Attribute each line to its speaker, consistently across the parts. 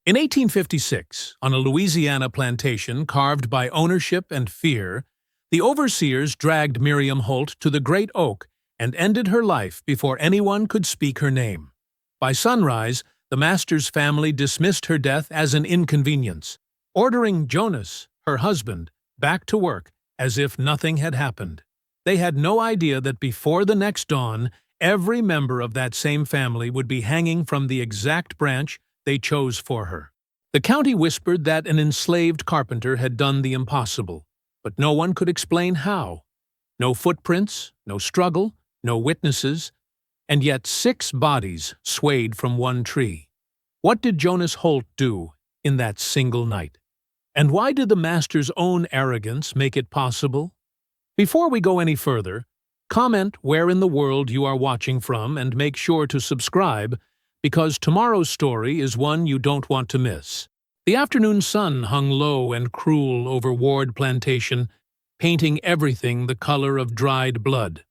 Speaker 1: In 1856, on a Louisiana plantation carved by ownership and fear, the overseers dragged Miriam Holt to the great oak and ended her life before anyone could speak her name. By sunrise, the master's family dismissed her death as an inconvenience, ordering Jonas, her husband, back to work as if nothing had happened. They had no idea that before the next dawn, every member of that same family would be hanging from the exact branch they chose for her. The county whispered that an enslaved carpenter had done the impossible, but no one could explain how. No footprints, no struggle, no witnesses, and yet 6 bodies swayed from one tree. What did Jonas Holt do in that single night? And why did the master's own arrogance make it possible? Before we go any further, comment where in the world you are watching from and make sure to subscribe, because tomorrow's story is one you don't want to miss. The afternoon sun hung low and cruel over Ward Plantation, painting everything the color of dried blood.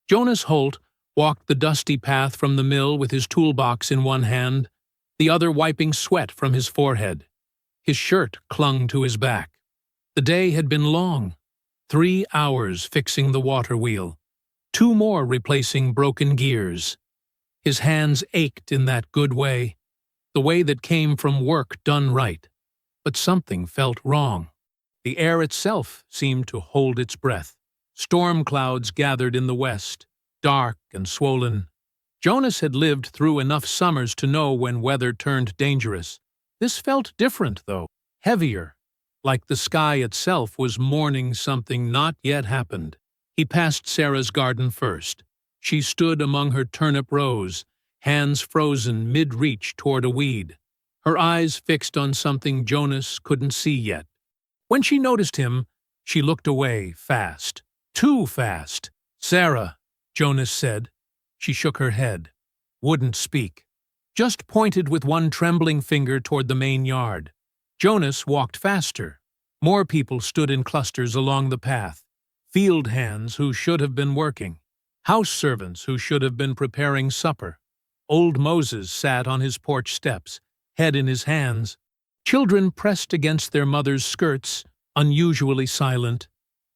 Speaker 1: Jonas Holt walked the dusty path from the mill with his toolbox in one hand, the other wiping sweat from his forehead. His shirt clung to his back. The day had been long. 3 hours fixing the water wheel, 2 more replacing broken gears. His hands ached in that good way, the way that came from work done right. But something felt wrong. The air itself seemed to hold its breath. Storm clouds gathered in the west, dark and swollen. Jonas had lived through enough summers to know when weather turned dangerous. This felt different, though, heavier, like the sky itself was mourning something not yet happened. He passed Sarah's garden first. She stood among her turnip rows, hands frozen mid-reach toward a weed, her eyes fixed on something Jonas couldn't see yet. When she noticed him, she looked away fast. Too fast. "Sarah," Jonas said. She shook her head, wouldn't speak, just pointed with one trembling finger toward the main yard. Jonas walked faster. More people stood in clusters along the path. Field hands who should have been working. House servants who should have been preparing supper. Old Moses sat on his porch steps, head in his hands. Children pressed against their mothers' skirts, unusually silent.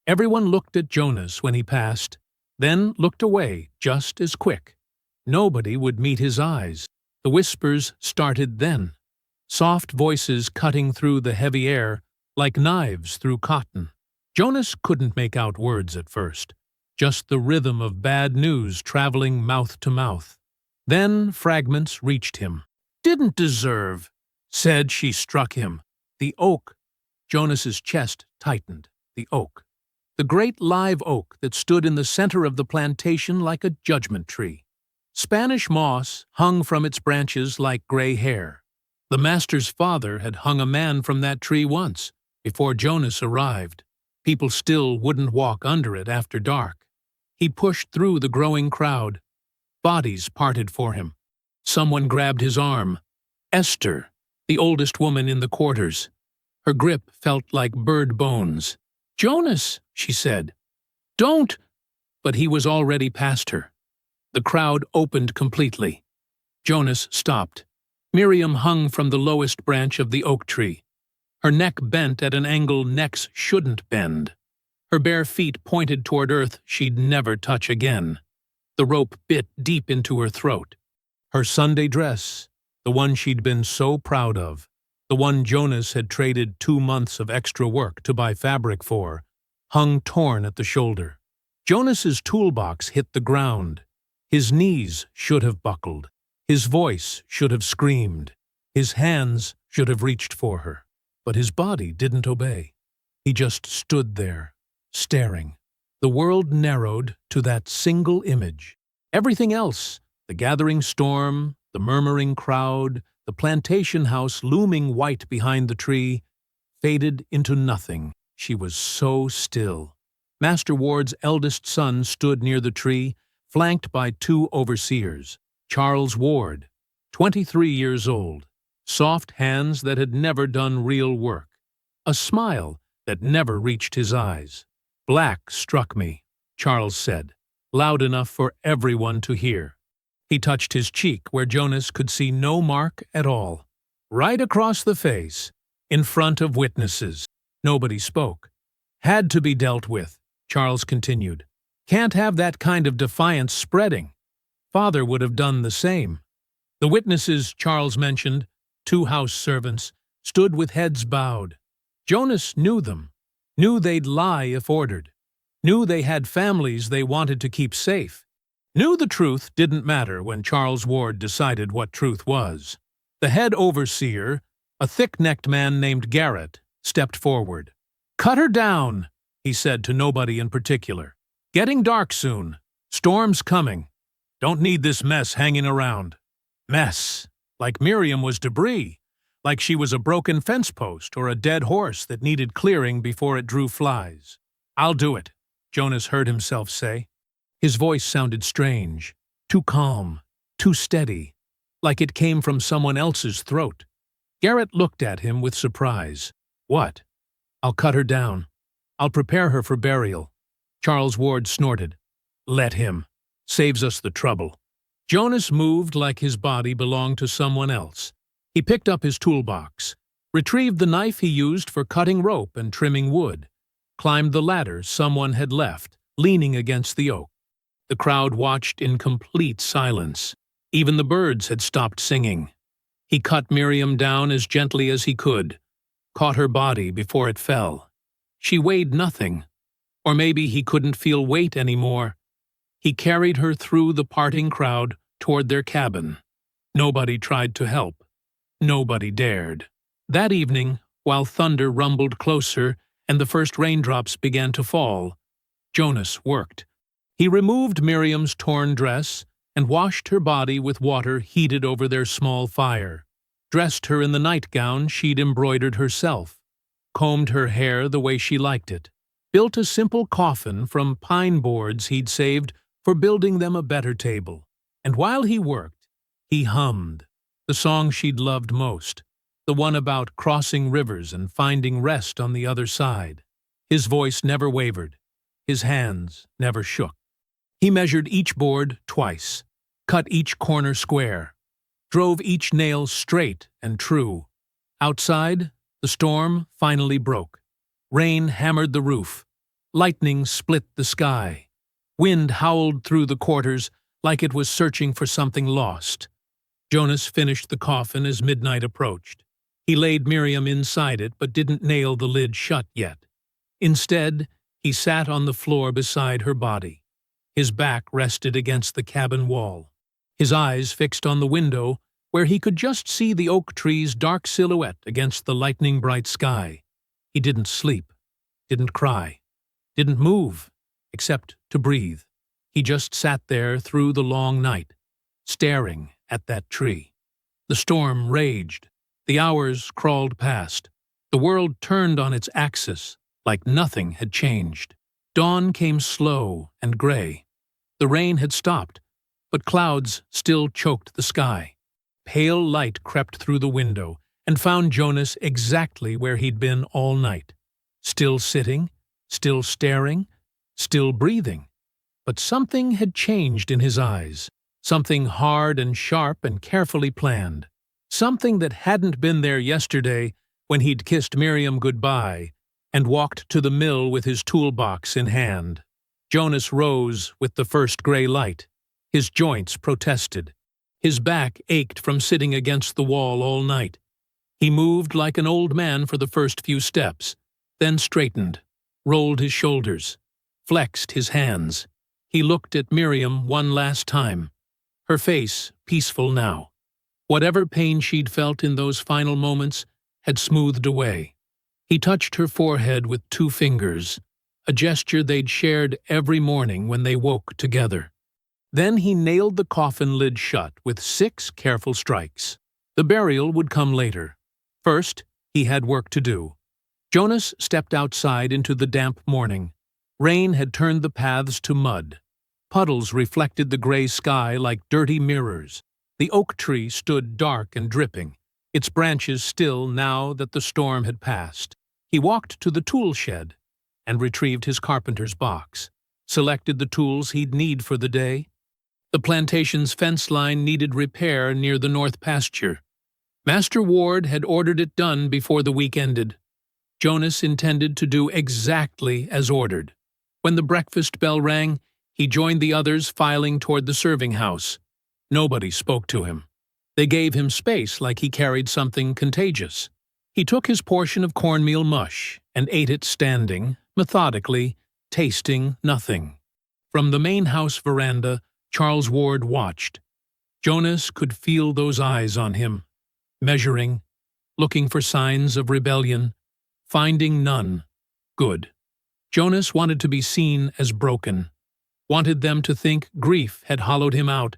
Speaker 1: Everyone looked at Jonas when he passed, then looked away just as quick. Nobody would meet his eyes. The whispers started then, soft voices cutting through the heavy air like knives through cotton. Jonas couldn't make out words at first, just the rhythm of bad news traveling mouth to mouth. Then fragments reached him. "Didn't deserve," said she struck him. The oak. Jonas's chest tightened. The oak. The great live oak that stood in the center of the plantation like a judgment tree. Spanish moss hung from its branches like gray hair. The master's father had hung a man from that tree once, before Jonas arrived. People still wouldn't walk under it after dark. He pushed through the growing crowd. Bodies parted for him. Someone grabbed his arm. Esther, the oldest woman in the quarters. Her grip felt like bird bones. "Jonas," she said. "Don't!" But he was already past her. The crowd opened completely. Jonas stopped. Miriam hung from the lowest branch of the oak tree. Her neck bent at an angle necks shouldn't bend. Her bare feet pointed toward earth she'd never touch again. The rope bit deep into her throat. Her Sunday dress, the one she'd been so proud of, the one Jonas had traded 2 months of extra work to buy fabric for, hung torn at the shoulder. Jonas's toolbox hit the ground. His knees should have buckled. His voice should have screamed. His hands should have reached for her. But his body didn't obey. He just stood there, staring. The world narrowed to that single image. Everything else, the gathering storm, the murmuring crowd, the plantation house looming white behind the tree, faded into nothing. She was so still. Master Ward's eldest son stood near the tree, flanked by 2 overseers. Charles Ward, 23 years old, soft hands that had never done real work, a smile that never reached his eyes. "Black struck me," Charles said, loud enough for everyone to hear. He touched his cheek where Jonas could see no mark at all. Right across the face, in front of witnesses. Nobody spoke. Had to be dealt with, Charles continued. Can't have that kind of defiance spreading. Father would have done the same. The witnesses Charles mentioned, 2 house servants, stood with heads bowed. Jonas knew them, knew they'd lie if ordered, knew they had families they wanted to keep safe, knew the truth didn't matter when Charles Ward decided what truth was. The head overseer, a thick-necked man named Garrett, stepped forward. "Cut her down," he said to nobody in particular. "Getting dark soon. Storm's coming. Don't need this mess hanging around." Mess. Like Miriam was debris. Like she was a broken fence post or a dead horse that needed clearing before it drew flies. "I'll do it," Jonas heard himself say. His voice sounded strange, too calm, too steady, like it came from someone else's throat. Garrett looked at him with surprise. "What?" "I'll cut her down. I'll prepare her for burial." Charles Ward snorted. "Let him. Saves us the trouble." Jonas moved like his body belonged to someone else. He picked up his toolbox, retrieved the knife he used for cutting rope and trimming wood, climbed the ladder someone had left, leaning against the oak. The crowd watched in complete silence. Even the birds had stopped singing. He cut Miriam down as gently as he could, caught her body before it fell. She weighed nothing, or maybe he couldn't feel weight anymore. He carried her through the parting crowd toward their cabin. Nobody tried to help. Nobody dared. That evening, while thunder rumbled closer and the first raindrops began to fall, Jonas worked. He removed Miriam's torn dress and washed her body with water heated over their small fire, dressed her in the nightgown she'd embroidered herself, combed her hair the way she liked it, built a simple coffin from pine boards he'd saved for building them a better table. And while he worked, he hummed the song she'd loved most, the one about crossing rivers and finding rest on the other side. His voice never wavered. His hands never shook. He measured each board twice, cut each corner square, drove each nail straight and true. Outside, the storm finally broke. Rain hammered the roof. Lightning split the sky. Wind howled through the quarters like it was searching for something lost. Jonas finished the coffin as midnight approached. He laid Miriam inside it but didn't nail the lid shut yet. Instead, he sat on the floor beside her body. His back rested against the cabin wall, his eyes fixed on the window where he could just see the oak tree's dark silhouette against the lightning-bright sky. He didn't sleep, didn't cry, didn't move, except to breathe. He just sat there through the long night, staring at that tree. The storm raged. The hours crawled past. The world turned on its axis like nothing had changed. Dawn came slow and gray. The rain had stopped, but clouds still choked the sky. Pale light crept through the window and found Jonas exactly where he'd been all night. Still sitting, still staring, still breathing. But something had changed in his eyes. Something hard and sharp and carefully planned. Something that hadn't been there yesterday when he'd kissed Miriam goodbye and walked to the mill with his toolbox in hand. Jonas rose with the first gray light. His joints protested. His back ached from sitting against the wall all night. He moved like an old man for the first few steps, then straightened, rolled his shoulders, flexed his hands. He looked at Miriam one last time, her face peaceful now. Whatever pain she'd felt in those final moments had smoothed away. He touched her forehead with 2 fingers, a gesture they'd shared every morning when they woke together. Then he nailed the coffin lid shut with 6 careful strikes. The burial would come later. First, he had work to do. Jonas stepped outside into the damp morning. Rain had turned the paths to mud. Puddles reflected the gray sky like dirty mirrors. The oak tree stood dark and dripping, its branches still now that the storm had passed. He walked to the tool shed and retrieved his carpenter's box, selected the tools he'd need for the day. The plantation's fence line needed repair near the north pasture. Master Ward had ordered it done before the week ended. Jonas intended to do exactly as ordered. When the breakfast bell rang, he joined the others filing toward the serving house. Nobody spoke to him. They gave him space like he carried something contagious. He took his portion of cornmeal mush and ate it standing, methodically, tasting nothing. From the main house veranda, Charles Ward watched. Jonas could feel those eyes on him, measuring, looking for signs of rebellion, finding none. Good. Jonas wanted to be seen as broken, wanted them to think grief had hollowed him out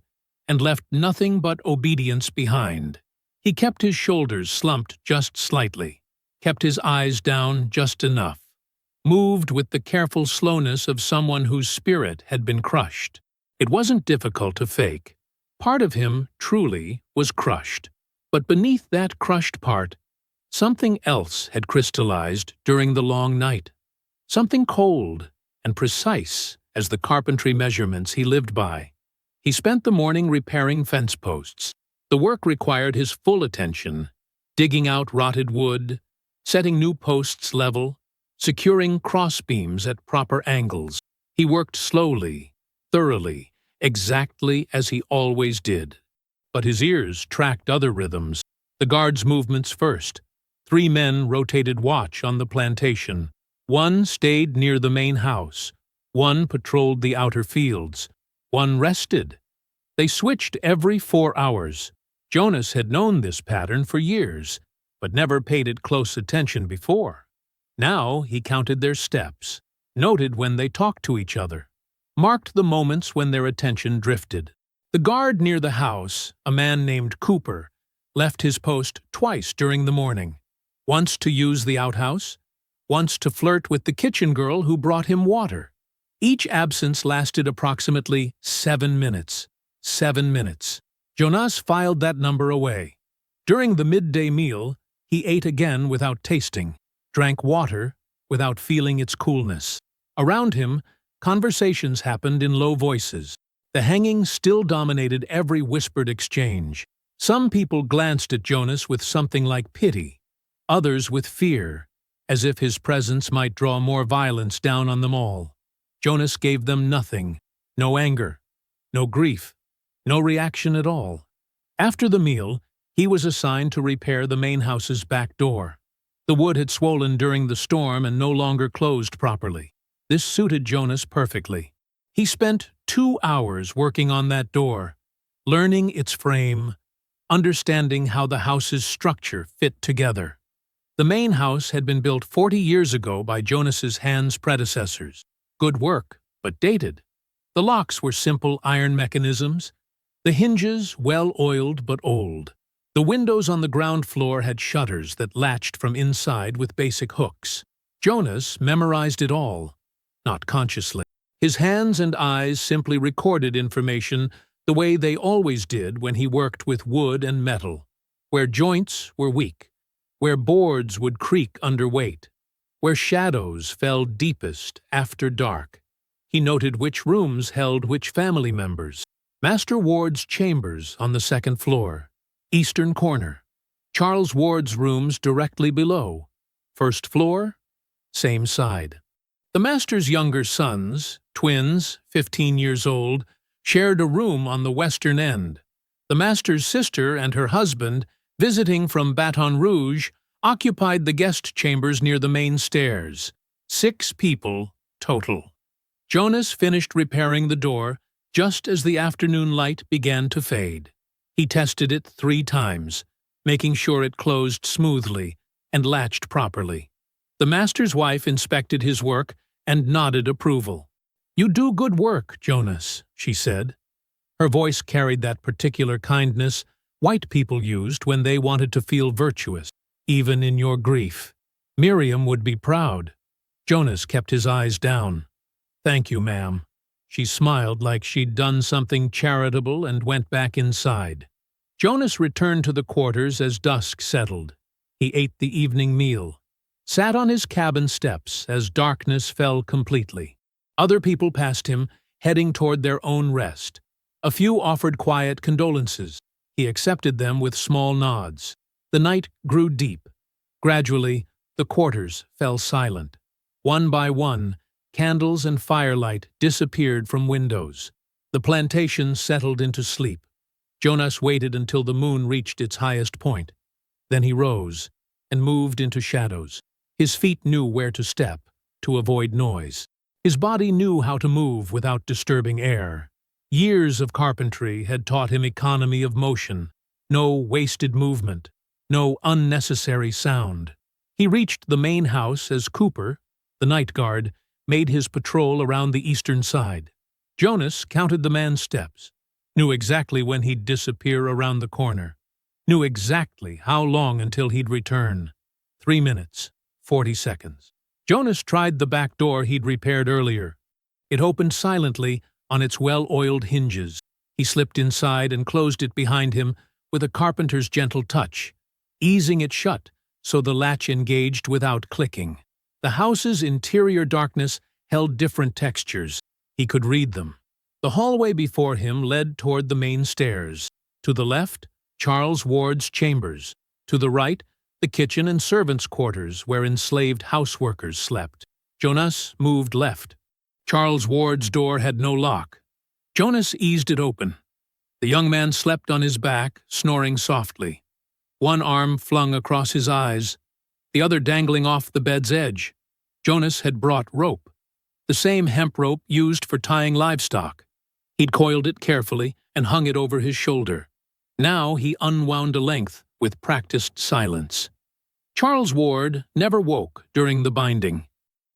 Speaker 1: and left nothing but obedience behind. He kept his shoulders slumped just slightly, kept his eyes down just enough, moved with the careful slowness of someone whose spirit had been crushed. It wasn't difficult to fake. Part of him, truly, was crushed. But beneath that crushed part, something else had crystallized during the long night. Something cold and precise as the carpentry measurements he lived by. He spent the morning repairing fence posts. The work required his full attention, digging out rotted wood, setting new posts level, securing crossbeams at proper angles. He worked slowly, thoroughly, exactly as he always did. But his ears tracked other rhythms. The guards' movements first. 3 men rotated watch on the plantation. 1 stayed near the main house. 1 patrolled the outer fields. 1 rested. They switched every 4 hours. Jonas had known this pattern for years, but never paid it close attention before. Now he counted their steps, noted when they talked to each other, marked the moments when their attention drifted. The guard near the house, a man named Cooper, left his post twice during the morning, once to use the outhouse, once to flirt with the kitchen girl who brought him water. Each absence lasted approximately 7 minutes. 7 minutes. Jonas filed that number away. During the midday meal, he ate again without tasting, drank water without feeling its coolness. Around him, conversations happened in low voices. The hanging still dominated every whispered exchange. Some people glanced at Jonas with something like pity, others with fear, as if his presence might draw more violence down on them all. Jonas gave them nothing, no anger, no grief, no reaction at all. After the meal, he was assigned to repair the main house's back door. The wood had swollen during the storm and no longer closed properly. This suited Jonas perfectly. He spent 2 hours working on that door, learning its frame, understanding how the house's structure fit together. The main house had been built 40 years ago by Jonas's Hans predecessors. Good work, but dated. The locks were simple iron mechanisms, the hinges well-oiled but old. The windows on the ground floor had shutters that latched from inside with basic hooks. Jonas memorized it all, not consciously. His hands and eyes simply recorded information the way they always did when he worked with wood and metal, where joints were weak, where boards would creak under weight, where shadows fell deepest after dark. He noted which rooms held which family members. Master Ward's chambers on the 2nd floor, eastern corner. Charles Ward's rooms directly below, 1st floor, same side. The master's younger sons, twins, 15 years old, shared a room on the western end. The master's sister and her husband, visiting from Baton Rouge, occupied the guest chambers near the main stairs. 6 people total. Jonas finished repairing the door just as the afternoon light began to fade. He tested it 3 times, making sure it closed smoothly and latched properly. The master's wife inspected his work and nodded approval. "You do good work, Jonas," she said. Her voice carried that particular kindness white people used when they wanted to feel virtuous, even in your grief. Miriam would be proud. Jonas kept his eyes down. "Thank you, ma'am." She smiled like she'd done something charitable and went back inside. Jonas returned to the quarters as dusk settled. He ate the evening meal, sat on his cabin steps as darkness fell completely. Other people passed him, heading toward their own rest. A few offered quiet condolences. He accepted them with small nods. The night grew deep. Gradually, the quarters fell silent. One by one, candles and firelight disappeared from windows. The plantation settled into sleep. Jonas waited until the moon reached its highest point. Then he rose and moved into shadows. His feet knew where to step to avoid noise. His body knew how to move without disturbing air. Years of carpentry had taught him economy of motion, no wasted movement, no unnecessary sound. He reached the main house as Cooper, the night guard, made his patrol around the eastern side. Jonas counted the man's steps, knew exactly when he'd disappear around the corner, knew exactly how long until he'd return. 3 minutes, 40 seconds. Jonas tried the back door he'd repaired earlier. It opened silently on its well-oiled hinges. He slipped inside and closed it behind him with a carpenter's gentle touch, easing it shut so the latch engaged without clicking. The house's interior darkness held different textures. He could read them. The hallway before him led toward the main stairs. To the left, Charles Ward's chambers. To the right, the kitchen and servants' quarters where enslaved houseworkers slept. Jonas moved left. Charles Ward's door had no lock. Jonas eased it open. The young man slept on his back, snoring softly. One arm flung across his eyes, the other dangling off the bed's edge. Jonas had brought rope, the same hemp rope used for tying livestock. He'd coiled it carefully and hung it over his shoulder. Now he unwound a length with practiced silence. Charles Ward never woke during the binding.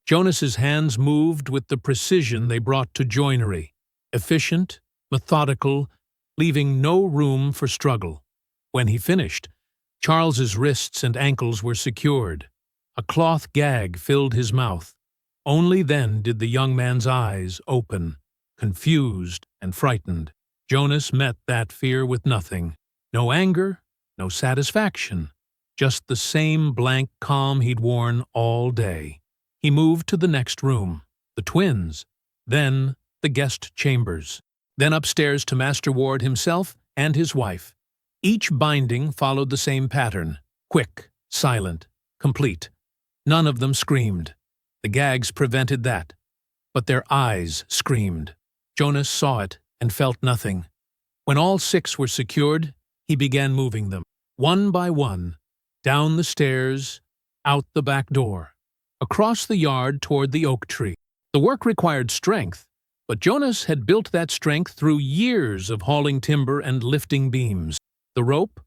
Speaker 1: Jonas's hands moved with the precision they brought to joinery, efficient, methodical, leaving no room for struggle. When he finished, Charles's wrists and ankles were secured. A cloth gag filled his mouth. Only then did the young man's eyes open, confused and frightened. Jonas met that fear with nothing. No anger, no satisfaction, just the same blank calm he'd worn all day. He moved to the next room, the twins, then the guest chambers, then upstairs to Master Ward himself and his wife. Each binding followed the same pattern, quick, silent, complete. None of them screamed. The gags prevented that. But their eyes screamed. Jonas saw it and felt nothing. When all 6 were secured, he began moving them, one by one, down the stairs, out the back door, across the yard toward the oak tree. The work required strength, but Jonas had built that strength through years of hauling timber and lifting beams. The rope,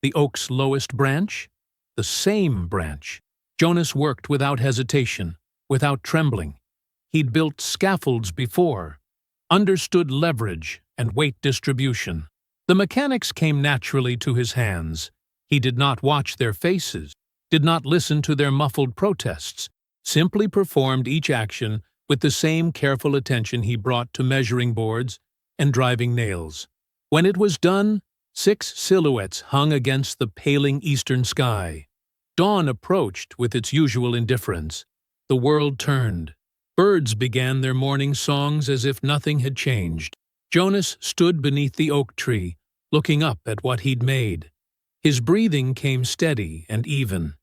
Speaker 1: the oak's lowest branch, the same branch. Jonas worked without hesitation, without trembling. He'd built scaffolds before, understood leverage and weight distribution. The mechanics came naturally to his hands. He did not watch their faces, did not listen to their muffled protests, simply performed each action with the same careful attention he brought to measuring boards and driving nails. When it was done, 6 silhouettes hung against the paling eastern sky. Dawn approached with its usual indifference. The world turned. Birds began their morning songs as if nothing had changed. Jonas stood beneath the oak tree, looking up at what he'd made. His breathing came steady and even.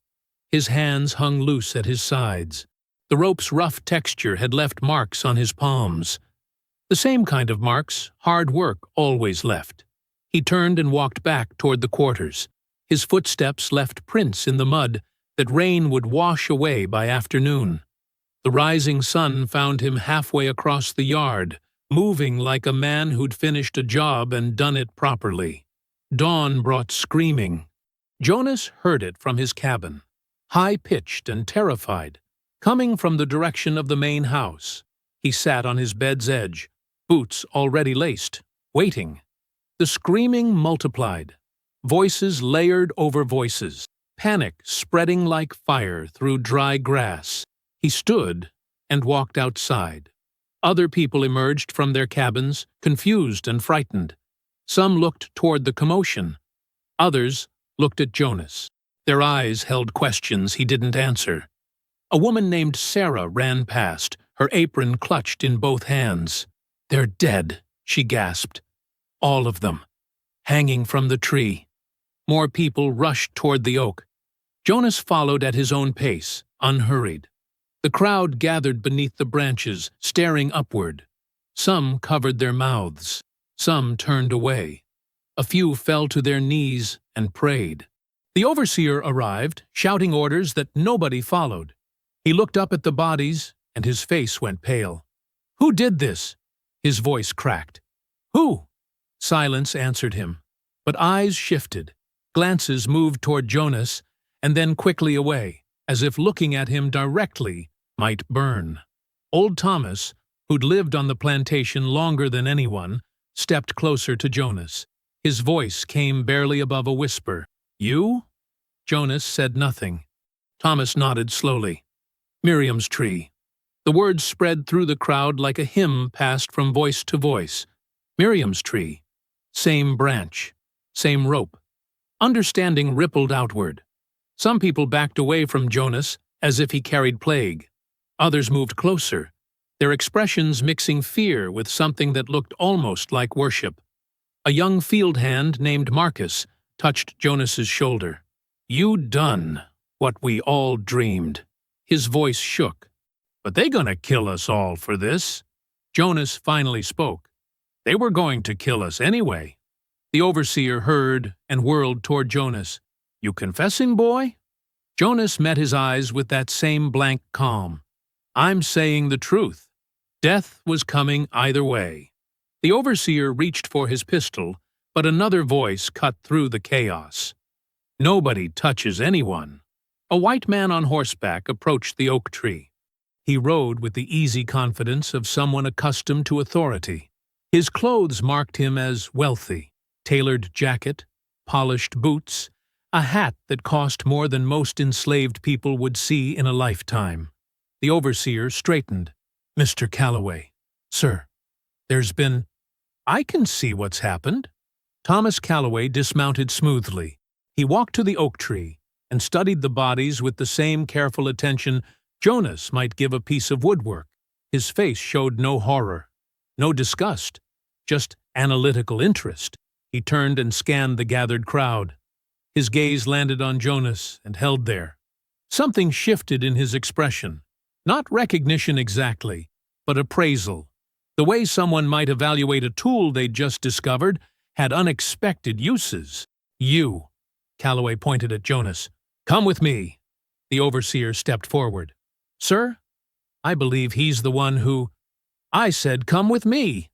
Speaker 1: His hands hung loose at his sides. The rope's rough texture had left marks on his palms. The same kind of marks hard work always left. He turned and walked back toward the quarters. His footsteps left prints in the mud that rain would wash away by afternoon. The rising sun found him halfway across the yard, moving like a man who'd finished a job and done it properly. Dawn brought screaming. Jonas heard it from his cabin, high-pitched and terrified, coming from the direction of the main house. He sat on his bed's edge, boots already laced, waiting. The screaming multiplied, voices layered over voices, panic spreading like fire through dry grass. He stood and walked outside. Other people emerged from their cabins, confused and frightened. Some looked toward the commotion. Others looked at Jonas. Their eyes held questions he didn't answer. A woman named Sarah ran past, her apron clutched in both hands. "They're dead," she gasped. "All of them, hanging from the tree." More people rushed toward the oak. Jonas followed at his own pace, unhurried. The crowd gathered beneath the branches, staring upward. Some covered their mouths. Some turned away. A few fell to their knees and prayed. The overseer arrived, shouting orders that nobody followed. He looked up at the bodies, and his face went pale. "Who did this?" His voice cracked. "Who?" Silence answered him. But eyes shifted. Glances moved toward Jonas, and then quickly away, as if looking at him directly might burn. Old Thomas, who'd lived on the plantation longer than anyone, stepped closer to Jonas. His voice came barely above a whisper. "You?" Jonas said nothing. Thomas nodded slowly. "Miriam's tree." The words spread through the crowd like a hymn passed from voice to voice. Miriam's tree. Same branch. Same rope. Understanding rippled outward. Some people backed away from Jonas as if he carried plague. Others moved closer, their expressions mixing fear with something that looked almost like worship. A young field hand named Marcus touched Jonas's shoulder. "You done what we all dreamed." His voice shook. "But they gonna kill us all for this." Jonas finally spoke. "They were going to kill us anyway." The overseer heard and whirled toward Jonas. "You confessing, boy?" Jonas met his eyes with that same blank calm. "I'm saying the truth. Death was coming either way." The overseer reached for his pistol, but another voice cut through the chaos. "Nobody touches anyone." A white man on horseback approached the oak tree. He rode with the easy confidence of someone accustomed to authority. His clothes marked him as wealthy. Tailored jacket, polished boots, a hat that cost more than most enslaved people would see in a lifetime. The overseer straightened. "Mr. Calloway, sir, there's been—" "I can see what's happened." Thomas Calloway dismounted smoothly. He walked to the oak tree and studied the bodies with the same careful attention Jonas might give a piece of woodwork. His face showed no horror, no disgust, just analytical interest. He turned and scanned the gathered crowd. His gaze landed on Jonas and held there. Something shifted in his expression. Not recognition exactly, but appraisal. The way someone might evaluate a tool they'd just discovered had unexpected uses. "You," Calloway pointed at Jonas. "Come with me." The overseer stepped forward. "Sir, I believe he's the one who—" "I said come with me."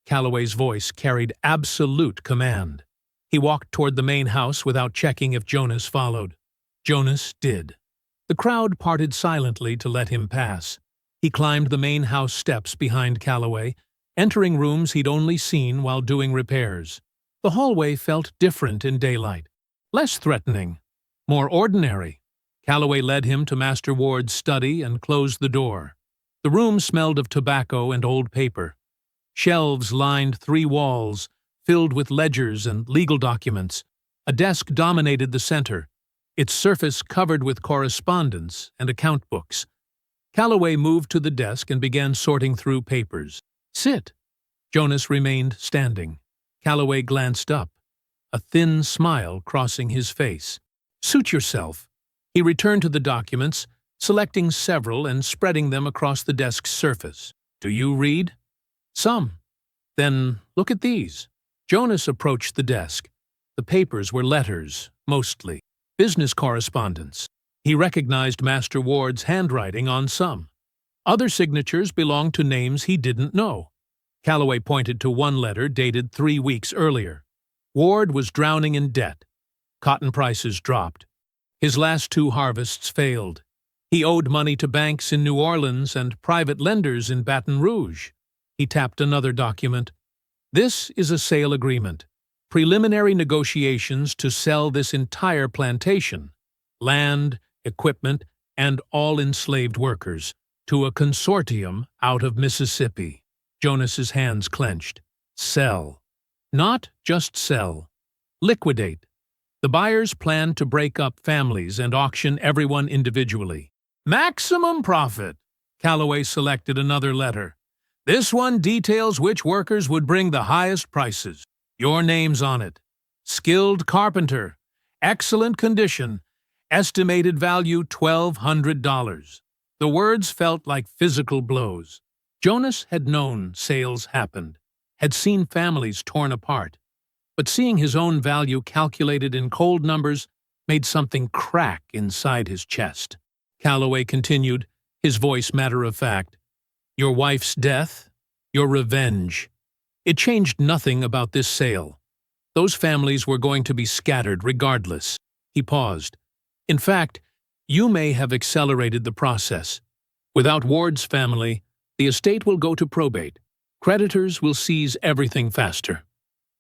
Speaker 1: Calloway's voice carried absolute command. He walked toward the main house without checking if Jonas followed. Jonas did. The crowd parted silently to let him pass. He climbed the main house steps behind Calloway, entering rooms he'd only seen while doing repairs. The hallway felt different in daylight. Less threatening. More ordinary. Calloway led him to Master Ward's study and closed the door. The room smelled of tobacco and old paper. Shelves lined 3 walls, filled with ledgers and legal documents. A desk dominated the center, its surface covered with correspondence and account books. Calloway moved to the desk and began sorting through papers. "Sit." Jonas remained standing. Calloway glanced up, a thin smile crossing his face. "Suit yourself." He returned to the documents, selecting several and spreading them across the desk's surface. "Do you read?" "Some." "Then look at these." Jonas approached the desk. The papers were letters, mostly. Business correspondence. He recognized Master Ward's handwriting on some. Other signatures belonged to names he didn't know. Calloway pointed to one letter dated 3 weeks earlier. Ward was drowning in debt. Cotton prices dropped. His last 2 harvests failed. He owed money to banks in New Orleans and private lenders in Baton Rouge. He tapped another document. "This is a sale agreement. Preliminary negotiations to sell this entire plantation, land, equipment, and all enslaved workers, to a consortium out of Mississippi." Jonas's hands clenched. Sell. Not just sell. Liquidate. The buyers planned to break up families and auction everyone individually. "Maximum profit." Calloway selected another letter. "This one details which workers would bring the highest prices. Your name's on it. Skilled carpenter. Excellent condition. Estimated value $1,200. The words felt like physical blows. Jonas had known sales happened, had seen families torn apart, but seeing his own value calculated in cold numbers made something crack inside his chest. Calloway continued, his voice matter-of-fact. Your wife's death, your revenge. It changed nothing about this sale. Those families were going to be scattered regardless. He paused. In fact, you may have accelerated the process. Without Ward's family, the estate will go to probate. Creditors will seize everything faster.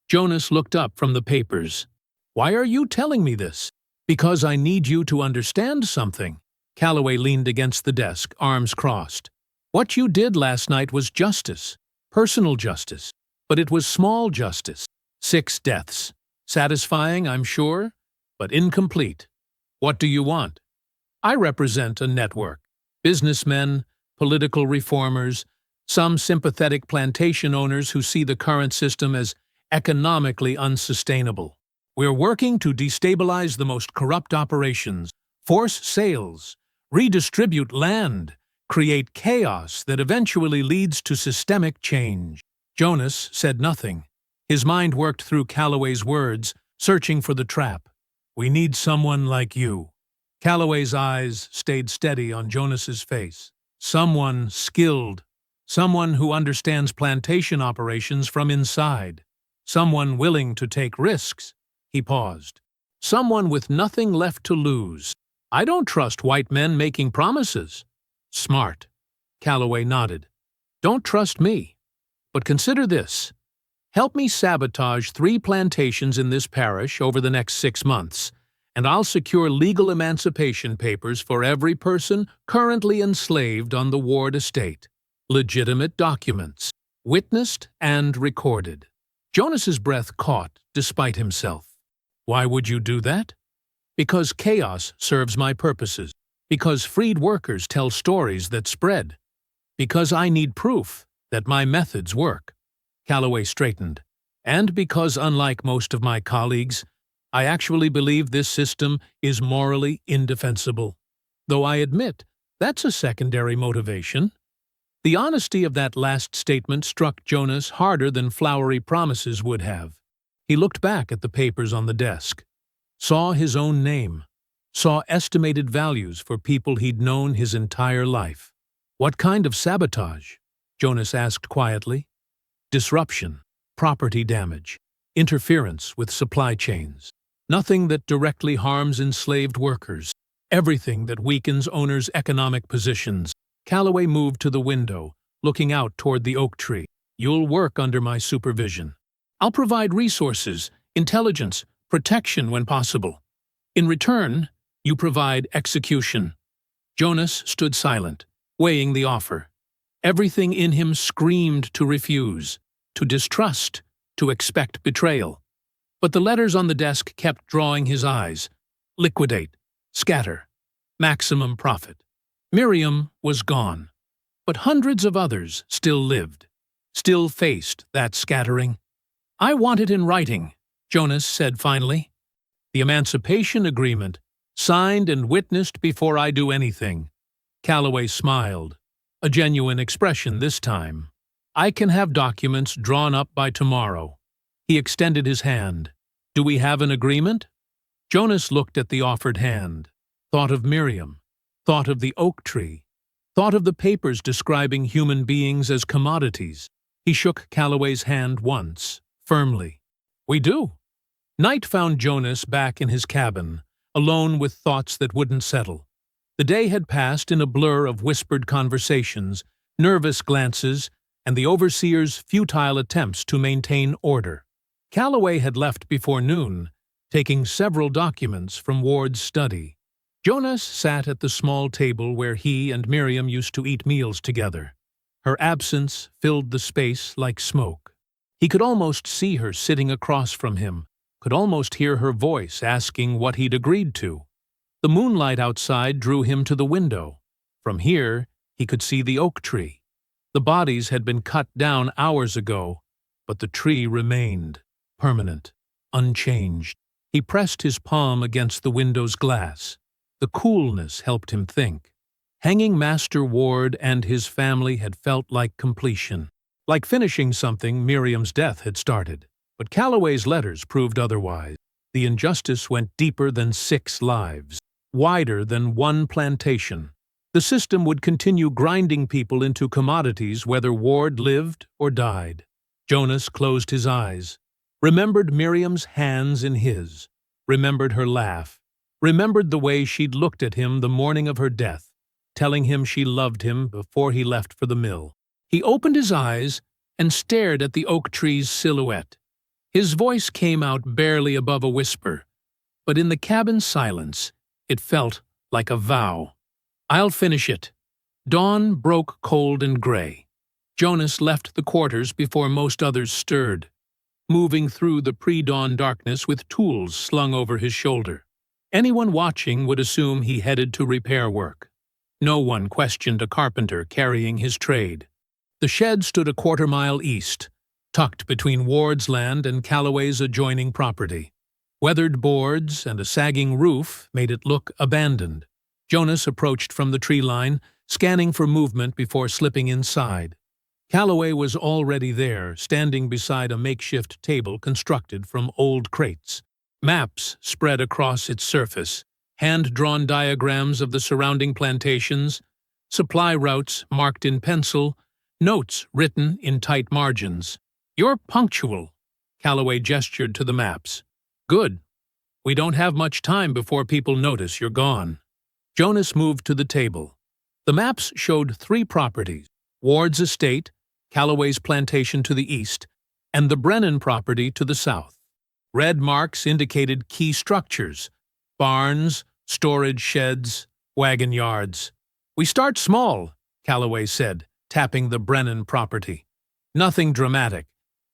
Speaker 1: Jonas looked up from the papers. Why are you telling me this? Because I need you to understand something. Calloway leaned against the desk, arms crossed. What you did last night was justice, personal justice, but it was small justice. 6 deaths. Satisfying, I'm sure, but incomplete. What do you want? I represent a network. Businessmen, political reformers, some sympathetic plantation owners who see the current system as economically unsustainable. We're working to destabilize the most corrupt operations, force sales, redistribute land, create chaos that eventually leads to systemic change. Jonas said nothing. His mind worked through Calloway's words, searching for the trap. We need someone like you. Calloway's eyes stayed steady on Jonas's face. Someone skilled. Someone who understands plantation operations from inside. Someone willing to take risks. He paused. Someone with nothing left to lose. I don't trust white men making promises. Smart. Calloway nodded. Don't trust me. But consider this. Help me sabotage 3 plantations in this parish over the next 6 months, and I'll secure legal emancipation papers for every person currently enslaved on the Ward estate. Legitimate documents, witnessed and recorded. Jonas's breath caught despite himself. Why would you do that? Because chaos serves my purposes. Because freed workers tell stories that spread. Because I need proof that my methods work. Calloway straightened. And because, unlike most of my colleagues, I actually believe this system is morally indefensible. Though I admit that's a secondary motivation. The honesty of that last statement struck Jonas harder than flowery promises would have. He looked back at the papers on the desk, saw his own name, saw estimated values for people he'd known his entire life. What kind of sabotage? Jonas asked quietly. Disruption, property damage, interference with supply chains. Nothing that directly harms enslaved workers. Everything that weakens owners' economic positions. Calloway moved to the window, looking out toward the oak tree. You'll work under my supervision. I'll provide resources, intelligence, protection when possible. In return, you provide execution. Jonas stood silent, weighing the offer. Everything in him screamed to refuse, to distrust, to expect betrayal. But the letters on the desk kept drawing his eyes. Liquidate, scatter, maximum profit. Miriam was gone, but hundreds of others still lived, still faced that scattering. I want it in writing, Jonas said finally. The emancipation agreement, signed and witnessed before I do anything. Calloway smiled, a genuine expression this time. I can have documents drawn up by tomorrow. He extended his hand. Do we have an agreement? Jonas looked at the offered hand, thought of Miriam, thought of the oak tree, thought of the papers describing human beings as commodities. He shook Calloway's hand once, firmly. We do. Night found Jonas back in his cabin, alone with thoughts that wouldn't settle. The day had passed in a blur of whispered conversations, nervous glances, and the overseer's futile attempts to maintain order. Calloway had left before noon, taking several documents from Ward's study. Jonas sat at the small table where he and Miriam used to eat meals together. Her absence filled the space like smoke. He could almost see her sitting across from him, could almost hear her voice asking what he'd agreed to. The moonlight outside drew him to the window. From here, he could see the oak tree. The bodies had been cut down hours ago, but the tree remained, permanent, unchanged. He pressed his palm against the window's glass. The coolness helped him think. Hanging Master Ward and his family had felt like completion. Like finishing something Miriam's death had started. But Calloway's letters proved otherwise. The injustice went deeper than 6 lives, wider than one plantation. The system would continue grinding people into commodities whether Ward lived or died. Jonas closed his eyes, remembered Miriam's hands in his, remembered her laugh, remembered the way she'd looked at him the morning of her death, telling him she loved him before he left for the mill. He opened his eyes and stared at the oak tree's silhouette. His voice came out barely above a whisper, but in the cabin's silence, it felt like a vow. "I'll finish it." Dawn broke cold and gray. Jonas left the quarters before most others stirred, moving through the pre-dawn darkness with tools slung over his shoulder. Anyone watching would assume he headed to repair work. No one questioned a carpenter carrying his trade. The shed stood a quarter-mile east, tucked between Ward's land and Calloway's adjoining property. Weathered boards and a sagging roof made it look abandoned. Jonas approached from the tree line, scanning for movement before slipping inside. Calloway was already there, standing beside a makeshift table constructed from old crates. Maps spread across its surface, hand-drawn diagrams of the surrounding plantations, supply routes marked in pencil, notes written in tight margins. "You're punctual," Calloway gestured to the maps. "Good. We don't have much time before people notice you're gone." Jonas moved to the table. The maps showed 3 properties: Ward's estate, Calloway's plantation to the east, and the Brennan property to the south. Red marks indicated key structures: barns, storage sheds, wagon yards. "We start small," Calloway said, tapping the Brennan property. "Nothing dramatic.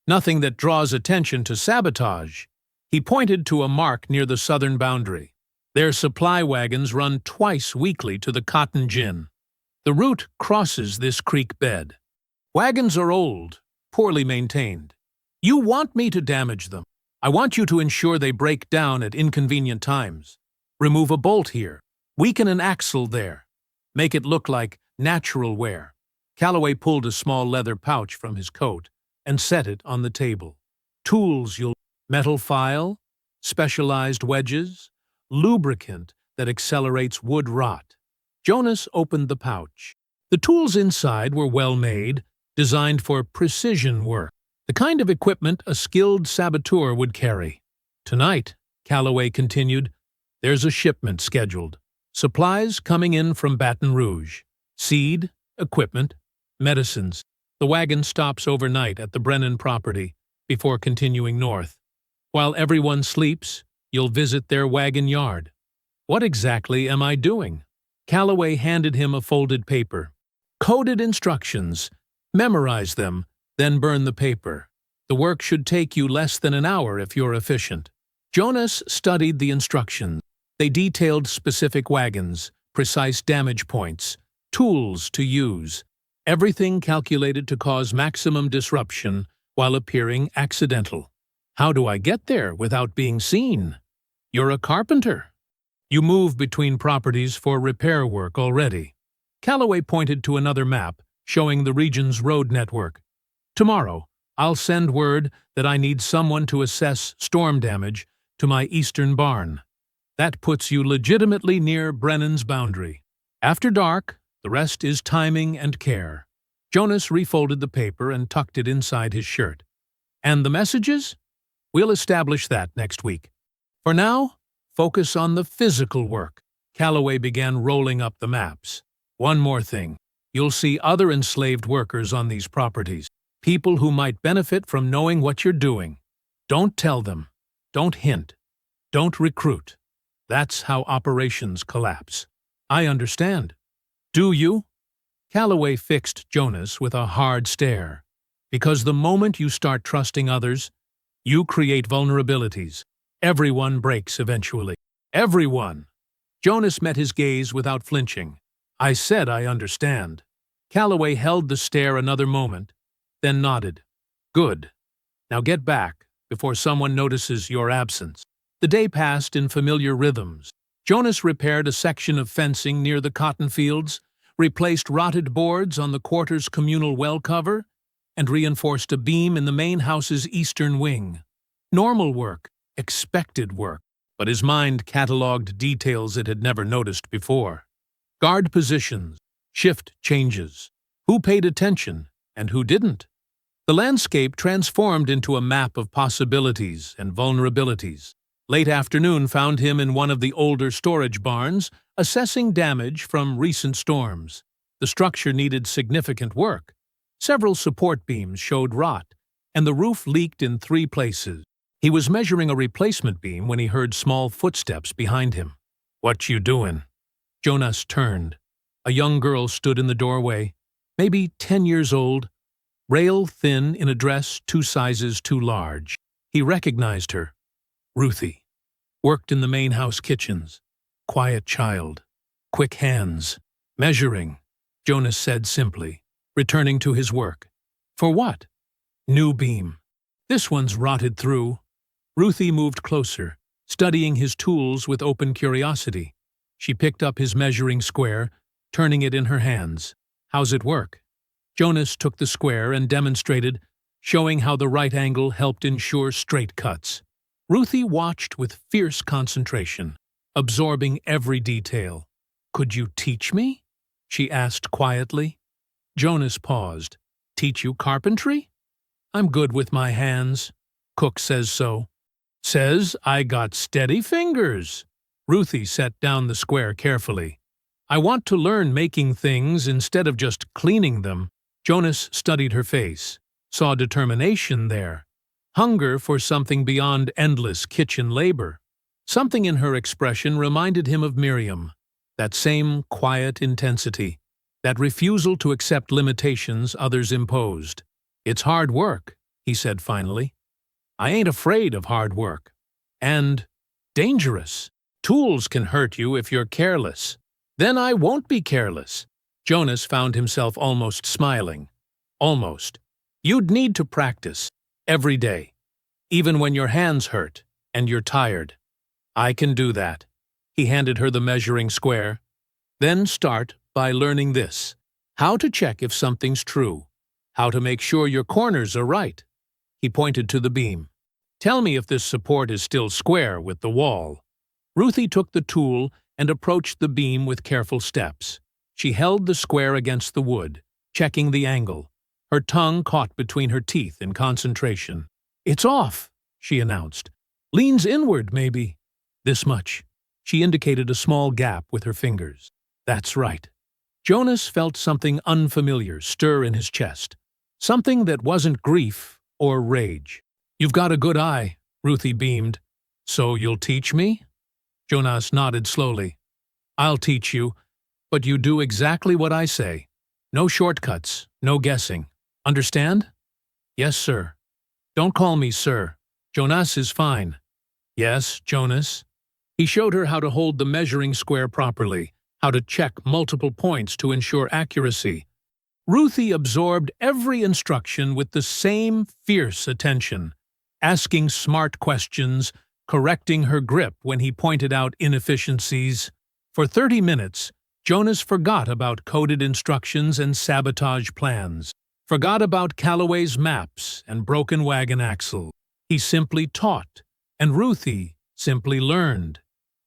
Speaker 1: Nothing that draws attention to sabotage." He pointed to a mark near the southern boundary. "Their supply wagons run twice weekly to the cotton gin. The route crosses this creek bed. Wagons are old, poorly maintained. You want me to damage them. I want you to ensure they break down at inconvenient times. Remove a bolt here. Weaken an axle there. Make it look like natural wear." Calloway pulled a small leather pouch from his coat and set it on the table. "Tools you'll... metal file, specialized wedges, lubricant that accelerates wood rot." Jonas opened the pouch. The tools inside were well made, designed for precision work, the kind of equipment a skilled saboteur would carry. "Tonight," Calloway continued, "there's a shipment scheduled. Supplies coming in from Baton Rouge. Seed, equipment, medicines. The wagon stops overnight at the Brennan property before continuing north. While everyone sleeps, you'll visit their wagon yard." "What exactly am I doing?" Calloway handed him a folded paper. "Coded instructions. Memorize them, then burn the paper. The work should take you less than an hour if you're efficient." Jonas studied the instructions. They detailed specific wagons, precise damage points, tools to use, everything calculated to cause maximum disruption while appearing accidental. "How do I get there without being seen?" "You're a carpenter. You move between properties for repair work already." Calloway pointed to another map, showing the region's road network. "Tomorrow, I'll send word that I need someone to assess storm damage to my eastern barn. That puts you legitimately near Brennan's boundary. After dark, the rest is timing and care." Jonas refolded the paper and tucked it inside his shirt. "And the messages? We'll establish that next week. For now, focus on the physical work." Calloway began rolling up the maps. "One more thing. You'll see other enslaved workers on these properties, people who might benefit from knowing what you're doing. Don't tell them. Don't hint. Don't recruit. That's how operations collapse." "I understand." "Do you?" Calloway fixed Jonas with a hard stare. "Because the moment you start trusting others, you create vulnerabilities. Everyone breaks eventually. Everyone." Jonas met his gaze without flinching. "I said I understand." Calloway held the stare another moment, then nodded. "Good. Now get back, before someone notices your absence." The day passed in familiar rhythms. Jonas repaired a section of fencing near the cotton fields, replaced rotted boards on the quarter's communal well cover, and reinforced a beam in the main house's eastern wing. Normal work, expected work, but his mind catalogued details it had never noticed before. Guard positions, shift changes, who paid attention and who didn't. The landscape transformed into a map of possibilities and vulnerabilities. Late afternoon found him in one of the older storage barns, assessing damage from recent storms. The structure needed significant work. Several support beams showed rot, and the roof leaked in 3 places. He was measuring a replacement beam when he heard small footsteps behind him. "What you doin'?" Jonas turned. A young girl stood in the doorway, maybe 10 years old, rail-thin in a dress 2 sizes too large. He recognized her. Ruthie. Worked in the main house kitchens. Quiet child. Quick hands. Measuring, Jonas said simply, returning to his work. For what? New beam. This one's rotted through. Ruthie moved closer, studying his tools with open curiosity. She picked up his measuring square, turning it in her hands. How's it work? Jonas took the square and demonstrated, showing how the right angle helped ensure straight cuts. Ruthie watched with fierce concentration, absorbing every detail. "Could you teach me?" she asked quietly. Jonas paused. "Teach you carpentry? I'm good with my hands. Cook says so. Says I got steady fingers." Ruthie set down the square carefully. "I want to learn making things instead of just cleaning them." Jonas studied her face, saw determination there. Hunger for something beyond endless kitchen labor. Something in her expression reminded him of Miriam, that same quiet intensity, that refusal to accept limitations others imposed. "It's hard work," he said finally. "I ain't afraid of hard work. And dangerous. Tools can hurt you if you're careless. Then I won't be careless." Jonas found himself almost smiling. Almost. "You'd need to practice. Every day. Even when your hands hurt and you're tired. I can do that." He handed her the measuring square. "Then start by learning this. How to check if something's true. How to make sure your corners are right." He pointed to the beam. "Tell me if this support is still square with the wall." Ruthie took the tool and approached the beam with careful steps. She held the square against the wood, checking the angle. Her tongue caught between her teeth in concentration. "It's off," she announced. "Leans inward, maybe." "This much." She indicated a small gap with her fingers. "That's right." Jonas felt something unfamiliar stir in his chest. Something that wasn't grief or rage. "You've got a good eye," Ruthie beamed. "So you'll teach me?" Jonas nodded slowly. "I'll teach you, but you do exactly what I say. No shortcuts, no guessing. Understand?" "Yes, sir." "Don't call me sir. Jonas is fine." "Yes, Jonas." He showed her how to hold the measuring square properly, how to check multiple points to ensure accuracy. Ruthie absorbed every instruction with the same fierce attention, asking smart questions, correcting her grip when he pointed out inefficiencies. For 30 minutes, Jonas forgot about coded instructions and sabotage plans, forgot about Callaway's maps and broken wagon axle. He simply taught, and Ruthie simply learned.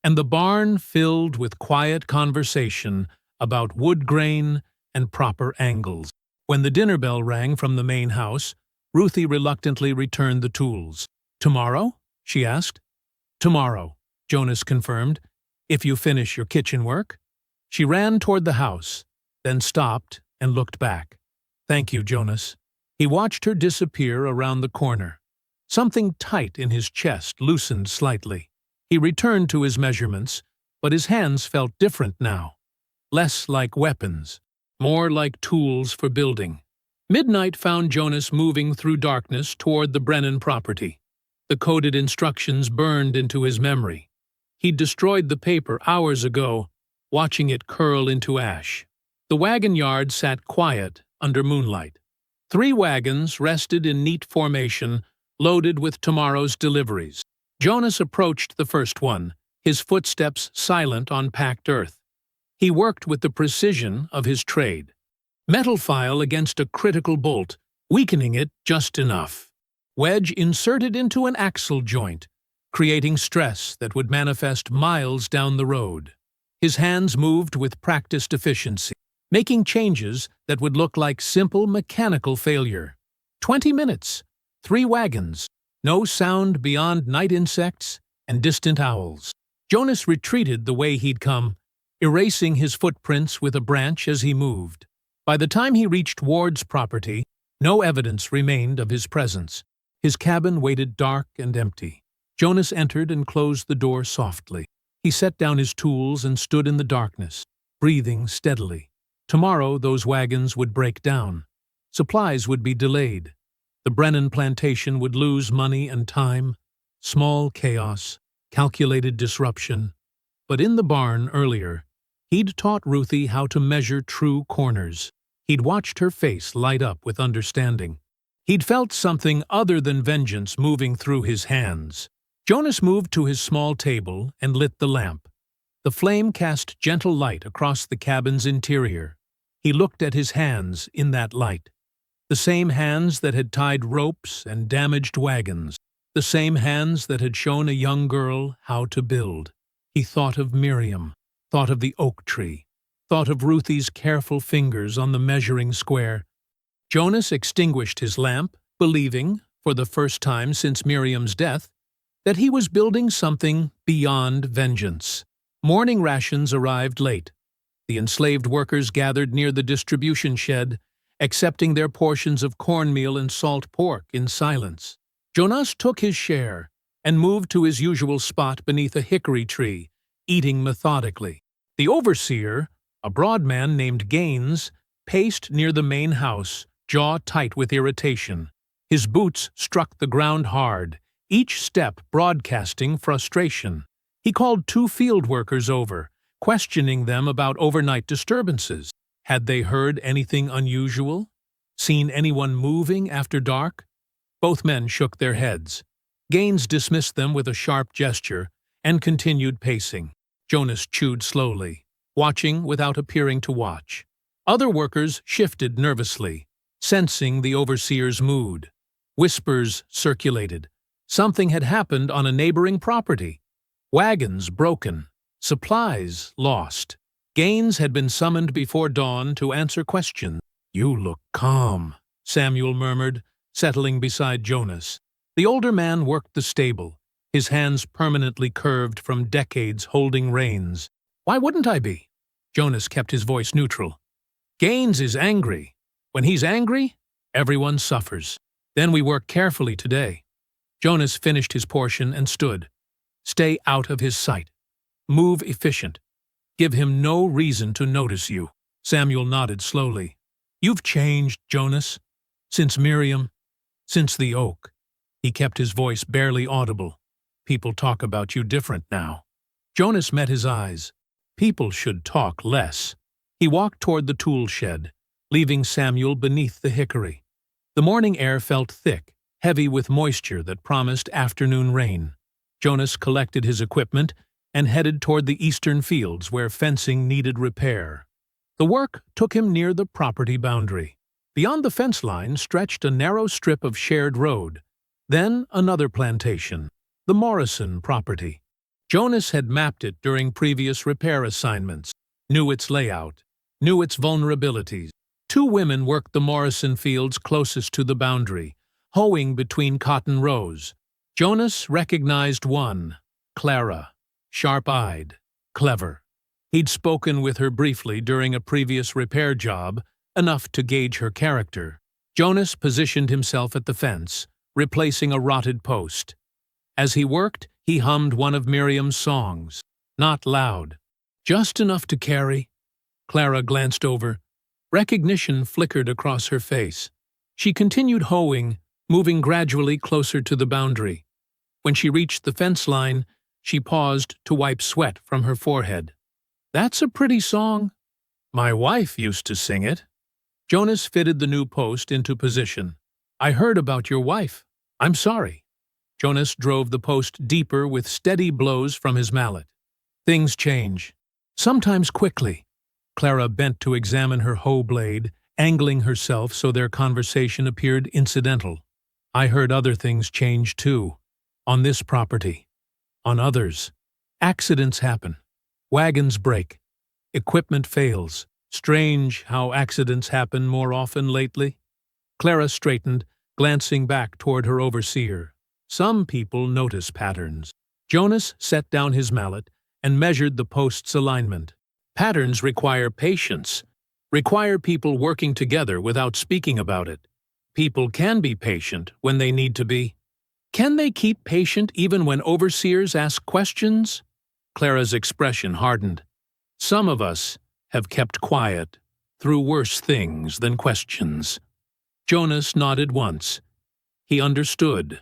Speaker 1: And the barn filled with quiet conversation about wood grain and proper angles. When the dinner bell rang from the main house, Ruthie reluctantly returned the tools. "Tomorrow?" she asked. "Tomorrow," Jonas confirmed, "if you finish your kitchen work." She ran toward the house, then stopped and looked back. "Thank you, Jonas." He watched her disappear around the corner. Something tight in his chest loosened slightly. He returned to his measurements, but his hands felt different now. Less like weapons, more like tools for building. Midnight found Jonas moving through darkness toward the Brennan property. The coded instructions burned into his memory. He'd destroyed the paper hours ago, watching it curl into ash. The wagon yard sat quiet under moonlight. 3 wagons rested in neat formation, loaded with tomorrow's deliveries. Jonas approached the first one, his footsteps silent on packed earth. He worked with the precision of his trade. Metal file against a critical bolt, weakening it just enough. Wedge inserted into an axle joint, creating stress that would manifest miles down the road. His hands moved with practiced efficiency, making changes that would look like simple mechanical failure. 20 minutes, 3 wagons, no sound beyond night insects and distant owls. Jonas retreated the way he'd come, erasing his footprints with a branch as he moved. By the time he reached Ward's property, no evidence remained of his presence. His cabin waited dark and empty. Jonas entered and closed the door softly. He set down his tools and stood in the darkness, breathing steadily. Tomorrow those wagons would break down. Supplies would be delayed. The Brennan plantation would lose money and time. Small chaos, calculated disruption. But in the barn earlier, he'd taught Ruthie how to measure true corners. He'd watched her face light up with understanding. He'd felt something other than vengeance moving through his hands. Jonas moved to his small table and lit the lamp. The flame cast gentle light across the cabin's interior. He looked at his hands in that light. The same hands that had tied ropes and damaged wagons. The same hands that had shown a young girl how to build. He thought of Miriam, thought of the oak tree, thought of Ruthie's careful fingers on the measuring square. Jonas extinguished his lamp, believing, for the first time since Miriam's death, that he was building something beyond vengeance. Morning rations arrived late. The enslaved workers gathered near the distribution shed, accepting their portions of cornmeal and salt pork in silence. Jonas took his share and moved to his usual spot beneath a hickory tree, eating methodically. The overseer, a broad man named Gaines, paced near the main house, jaw tight with irritation. His boots struck the ground hard, each step broadcasting frustration. He called 2 field workers over, questioning them about overnight disturbances. Had they heard anything unusual? Seen anyone moving after dark? Both men shook their heads. Gaines dismissed them with a sharp gesture and continued pacing. Jonas chewed slowly, watching without appearing to watch. Other workers shifted nervously, sensing the overseer's mood. Whispers circulated. Something had happened on a neighboring property. Wagons broken, supplies lost. Gaines had been summoned before dawn to answer questions. "You look calm," Samuel murmured, settling beside Jonas. The older man worked the stable, his hands permanently curved from decades holding reins. "Why wouldn't I be?" Jonas kept his voice neutral. "Gaines is angry. When he's angry, everyone suffers. Then we work carefully today." Jonas finished his portion and stood. "Stay out of his sight. Move efficient. Give him no reason to notice you." Samuel nodded slowly. "You've changed, Jonas. Since Miriam. Since the oak." He kept his voice barely audible. "People talk about you different now." Jonas met his eyes. People should talk less. He walked toward the tool shed, leaving Samuel beneath the hickory. The morning air felt thick, heavy with moisture that promised afternoon rain. Jonas collected his equipment and headed toward the eastern fields where fencing needed repair. The work took him near the property boundary. Beyond the fence line stretched a narrow strip of shared road, then another plantation, the Morrison property. Jonas had mapped it during previous repair assignments, knew its layout, knew its vulnerabilities. 2 women worked the Morrison fields closest to the boundary, hoeing between cotton rows. Jonas recognized one, Clara. Sharp-eyed, clever. He'd spoken with her briefly during a previous repair job, enough to gauge her character. Jonas positioned himself at the fence, replacing a rotted post. As he worked, he hummed one of Miriam's songs. Not loud. Just enough to carry. Clara glanced over. Recognition flickered across her face. She continued hoeing, moving gradually closer to the boundary. When she reached the fence line, she paused to wipe sweat from her forehead. "That's a pretty song. My wife used to sing it." Jonas fitted the new post into position. "I heard about your wife. I'm sorry." Jonas drove the post deeper with steady blows from his mallet. Things change. Sometimes quickly. Clara bent to examine her hoe blade, angling herself so their conversation appeared incidental. I heard other things change too. On this property. On others. Accidents happen. Wagons break. Equipment fails. Strange how accidents happen more often lately. Clara straightened, glancing back toward her overseer. Some people notice patterns. Jonas set down his mallet and measured the post's alignment. Patterns require patience, require people working together without speaking about it. People can be patient when they need to be. Can they keep patient even when overseers ask questions? Clara's expression hardened. Some of us have kept quiet through worse things than questions. Jonas nodded once. He understood.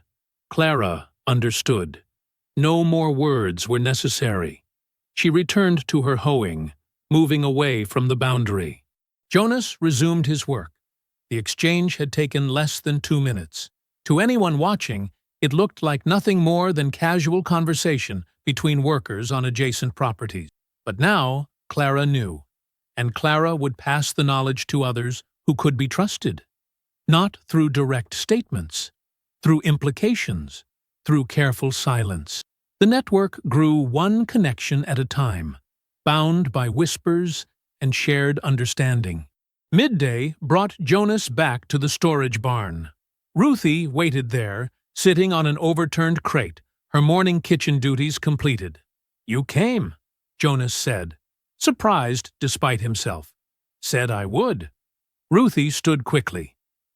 Speaker 1: Clara understood. No more words were necessary. She returned to her hoeing, moving away from the boundary. Jonas resumed his work. The exchange had taken less than 2 minutes. To anyone watching, it looked like nothing more than casual conversation between workers on adjacent properties. But now, Clara knew, and Clara would pass the knowledge to others who could be trusted. Not through direct statements, through implications, through careful silence. The network grew one connection at a time, bound by whispers and shared understanding. Midday brought Jonas back to the storage barn. Ruthie waited there, sitting on an overturned crate, her morning kitchen duties completed. "You came," Jonas said, surprised despite himself. "Said I would." Ruthie stood quickly.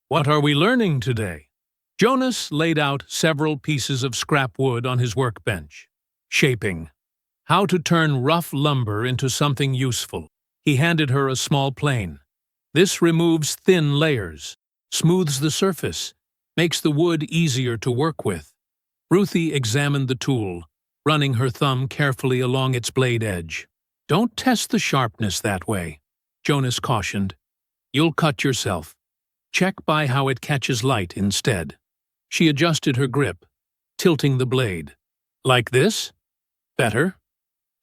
Speaker 1: "What are we learning today?" Jonas laid out several pieces of scrap wood on his workbench. Shaping. How to turn rough lumber into something useful. He handed her a small plane. This removes thin layers, smooths the surface, makes the wood easier to work with. Ruthie examined the tool, running her thumb carefully along its blade edge. "Don't test the sharpness that way," Jonas cautioned. "You'll cut yourself. Check by how it catches light instead." She adjusted her grip, tilting the blade. "Like this? Better?"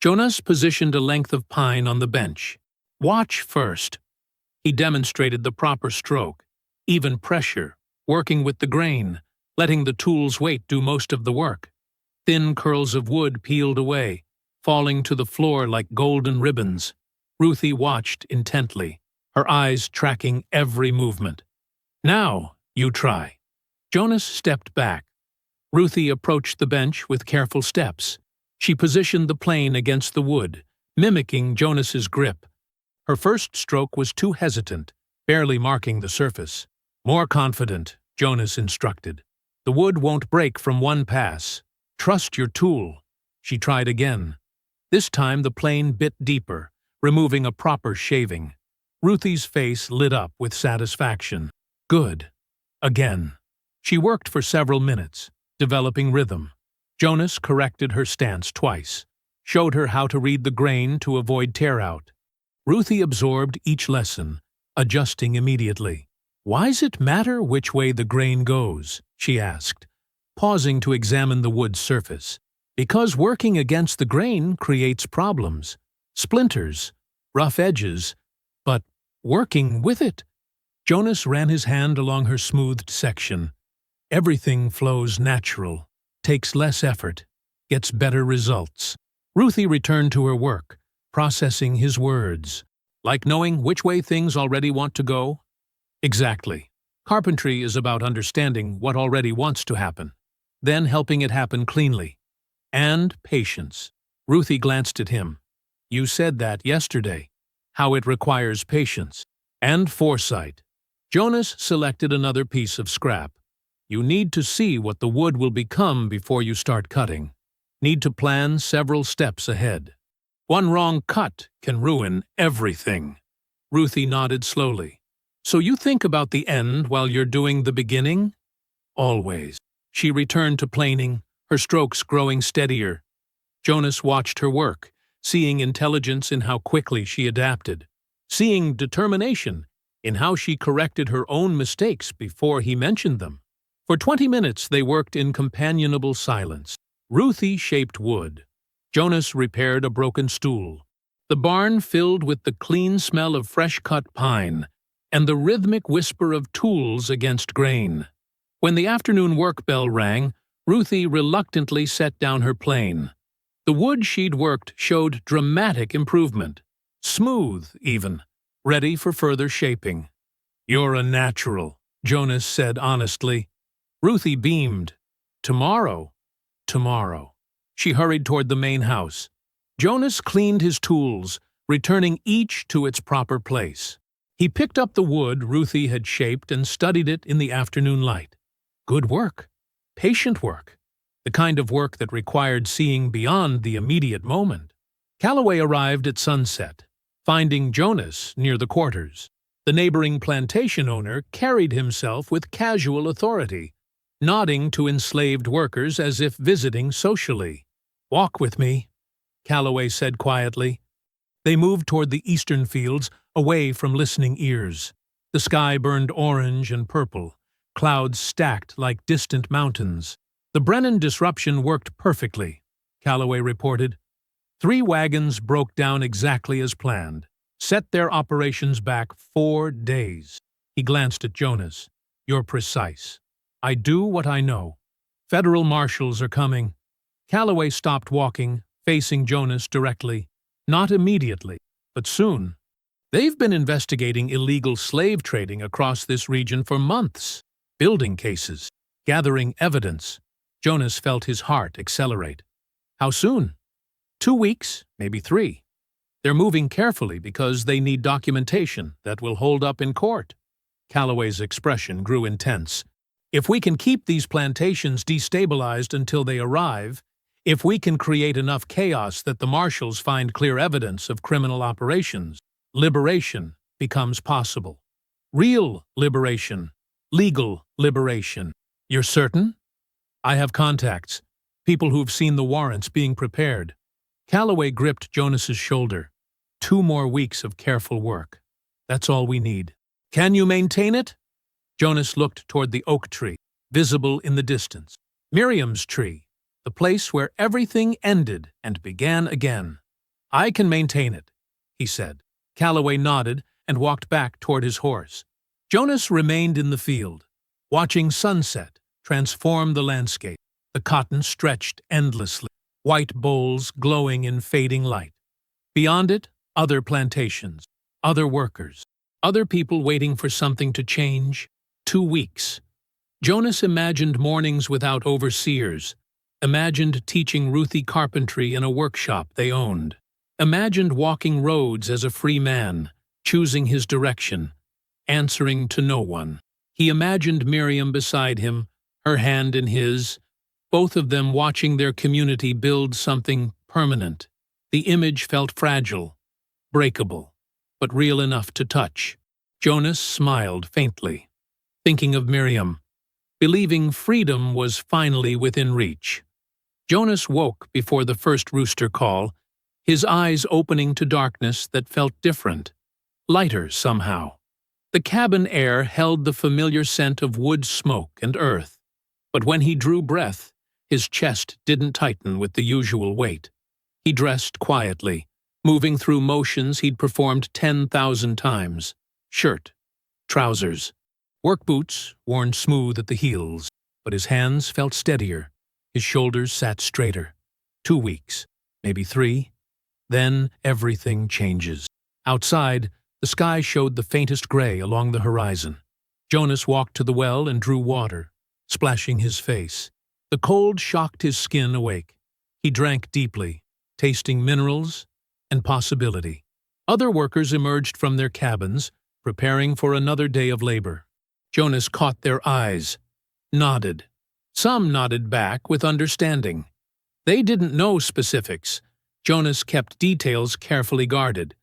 Speaker 1: Jonas positioned a length of pine on the bench. "Watch first." He demonstrated the proper stroke, even pressure, working with the grain, letting the tool's weight do most of the work. Thin curls of wood peeled away, falling to the floor like golden ribbons. Ruthie watched intently, her eyes tracking every movement. "Now, you try." Jonas stepped back. Ruthie approached the bench with careful steps. She positioned the plane against the wood, mimicking Jonas's grip. Her first stroke was too hesitant, barely marking the surface. "More confident," Jonas instructed. "The wood won't break from one pass. Trust your tool." She tried again. This time the plane bit deeper, removing a proper shaving. Ruthie's face lit up with satisfaction. "Good." Again. She worked for several minutes, developing rhythm. Jonas corrected her stance twice, showed her how to read the grain to avoid tear-out. Ruthie absorbed each lesson, adjusting immediately. "Why's it matter which way the grain goes?" she asked, pausing to examine the wood's surface. "Because working against the grain creates problems, splinters, rough edges, but working with it." Jonas ran his hand along her smoothed section. "Everything flows natural, takes less effort, gets better results." Ruthie returned to her work, processing his words. "Like knowing which way things already want to go?" "Exactly. Carpentry is about understanding what already wants to happen, then helping it happen cleanly. And patience." Ruthie glanced at him. "You said that yesterday. How it requires patience. And foresight." Jonas selected another piece of scrap. "You need to see what the wood will become before you start cutting. Need to plan several steps ahead. One wrong cut can ruin everything." Ruthie nodded slowly. "So you think about the end while you're doing the beginning?" "Always." She returned to planing, her strokes growing steadier. Jonas watched her work, seeing intelligence in how quickly she adapted, seeing determination in how she corrected her own mistakes before he mentioned them. For 20 minutes they worked in companionable silence. Ruthie shaped wood. Jonas repaired a broken stool. The barn filled with the clean smell of fresh-cut pine and the rhythmic whisper of tools against grain. When the afternoon work bell rang, Ruthie reluctantly set down her plane. The wood she'd worked showed dramatic improvement. Smooth, even, ready for further shaping. "You're a natural," Jonas said honestly. Ruthie beamed. "Tomorrow, tomorrow." She hurried toward the main house. Jonas cleaned his tools, returning each to its proper place. He picked up the wood Ruthie had shaped and studied it in the afternoon light. Good work. Patient work. The kind of work that required seeing beyond the immediate moment. Calloway arrived at sunset, finding Jonas near the quarters. The neighboring plantation owner carried himself with casual authority, nodding to enslaved workers as if visiting socially. "Walk with me," Calloway said quietly. They moved toward the eastern fields, away from listening ears. The sky burned orange and purple, clouds stacked like distant mountains. "The Brennan disruption worked perfectly," Calloway reported. 3 wagons broke down exactly as planned, set their operations back 4 days. He glanced at Jonas. "You're precise. I do what I know. Federal marshals are coming." Calloway stopped walking, facing Jonas directly. "Not immediately, but soon. They've been investigating illegal slave trading across this region for months, building cases, gathering evidence." Jonas felt his heart accelerate. "How soon?" 2 weeks, maybe 3. They're moving carefully because they need documentation that will hold up in court." Calloway's expression grew intense. "If we can keep these plantations destabilized until they arrive, if we can create enough chaos that the marshals find clear evidence of criminal operations, liberation becomes possible. Real liberation, legal liberation." "You're certain?" "I have contacts, people who've seen the warrants being prepared." Calloway gripped Jonas's shoulder. 2 more weeks of careful work. That's all we need. "Can you maintain it?" Jonas looked toward the oak tree, visible in the distance. Miriam's tree, the place where everything ended and began again. "I can maintain it," he said. Calloway nodded and walked back toward his horse. Jonas remained in the field, watching sunset transform the landscape. The cotton stretched endlessly, white bowls glowing in fading light. Beyond it, other plantations, other workers, other people waiting for something to change. 2 weeks. Jonas imagined mornings without overseers, imagined teaching Ruthie carpentry in a workshop they owned, imagined walking roads as a free man, choosing his direction, answering to no one. He imagined Miriam beside him, her hand in his, both of them watching their community build something permanent. The image felt fragile, breakable, but real enough to touch. Jonas smiled faintly, thinking of Miriam, believing freedom was finally within reach. Jonas woke before the first rooster call, his eyes opening to darkness that felt different, lighter somehow. The cabin air held the familiar scent of wood smoke and earth, but when he drew breath, his chest didn't tighten with the usual weight. He dressed quietly, moving through motions he'd performed 10,000 times. Shirt, trousers, work boots worn smooth at the heels, but his hands felt steadier, his shoulders sat straighter. 2 weeks, maybe 3. Then everything changes. Outside, the sky showed the faintest gray along the horizon. Jonas walked to the well and drew water, splashing his face. The cold shocked his skin awake. He drank deeply, tasting minerals and possibility. Other workers emerged from their cabins, preparing for another day of labor. Jonas caught their eyes, nodded. Some nodded back with understanding. They didn't know specifics. Jonas kept details carefully guarded,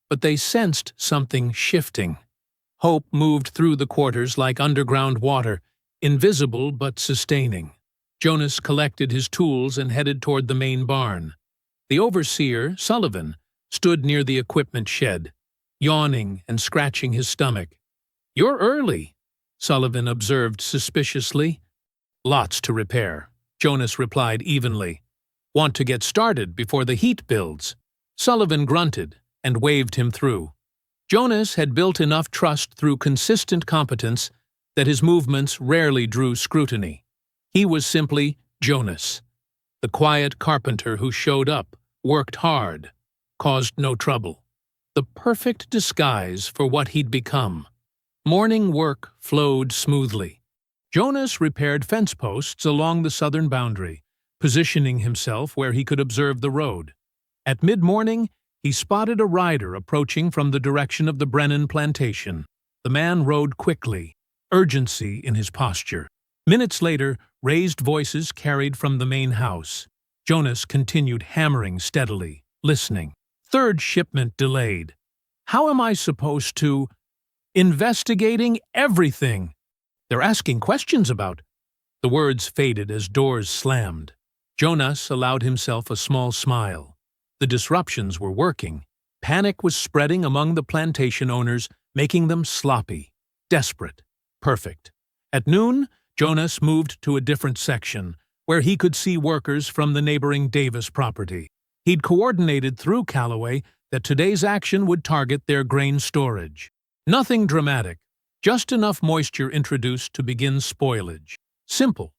Speaker 1: but they sensed something shifting. Hope moved through the quarters like underground water, invisible but sustaining. Jonas collected his tools and headed toward the main barn. The overseer, Sullivan, stood near the equipment shed, yawning and scratching his stomach. "You're early," Sullivan observed suspiciously. Lots to repair, Jonas replied evenly. Want to get started before the heat builds? Sullivan grunted and waved him through. Jonas had built enough trust through consistent competence that his movements rarely drew scrutiny. He was simply Jonas, the quiet carpenter who showed up, worked hard, caused no trouble. The perfect disguise for what he'd become. Morning work flowed smoothly. Jonas repaired fence posts along the southern boundary, positioning himself where he could observe the road. At mid-morning, he spotted a rider approaching from the direction of the Brennan plantation. The man rode quickly, urgency in his posture. Minutes later, raised voices carried from the main house. Jonas continued hammering steadily, listening. Third shipment delayed. How am I supposed to? Investigating everything. They're asking questions about. The words faded as doors slammed. Jonas allowed himself a small smile. The disruptions were working. Panic was spreading among the plantation owners, making them sloppy, desperate, perfect. At noon, Jonas moved to a different section, where he could see workers from the neighboring Davis property. He'd coordinated through Callaway that today's action would target their grain storage. Nothing dramatic, just enough moisture introduced to begin spoilage. Simple,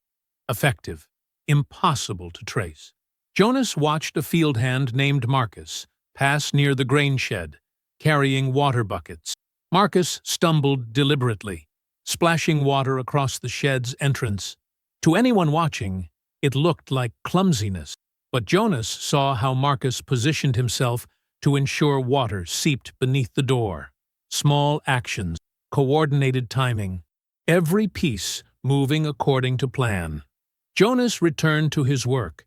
Speaker 1: effective, impossible to trace. Jonas watched a field hand named Marcus pass near the grain shed, carrying water buckets. Marcus stumbled deliberately, splashing water across the shed's entrance. To anyone watching, it looked like clumsiness, but Jonas saw how Marcus positioned himself to ensure water seeped beneath the door. Small actions, coordinated timing, every piece moving according to plan. Jonas returned to his work,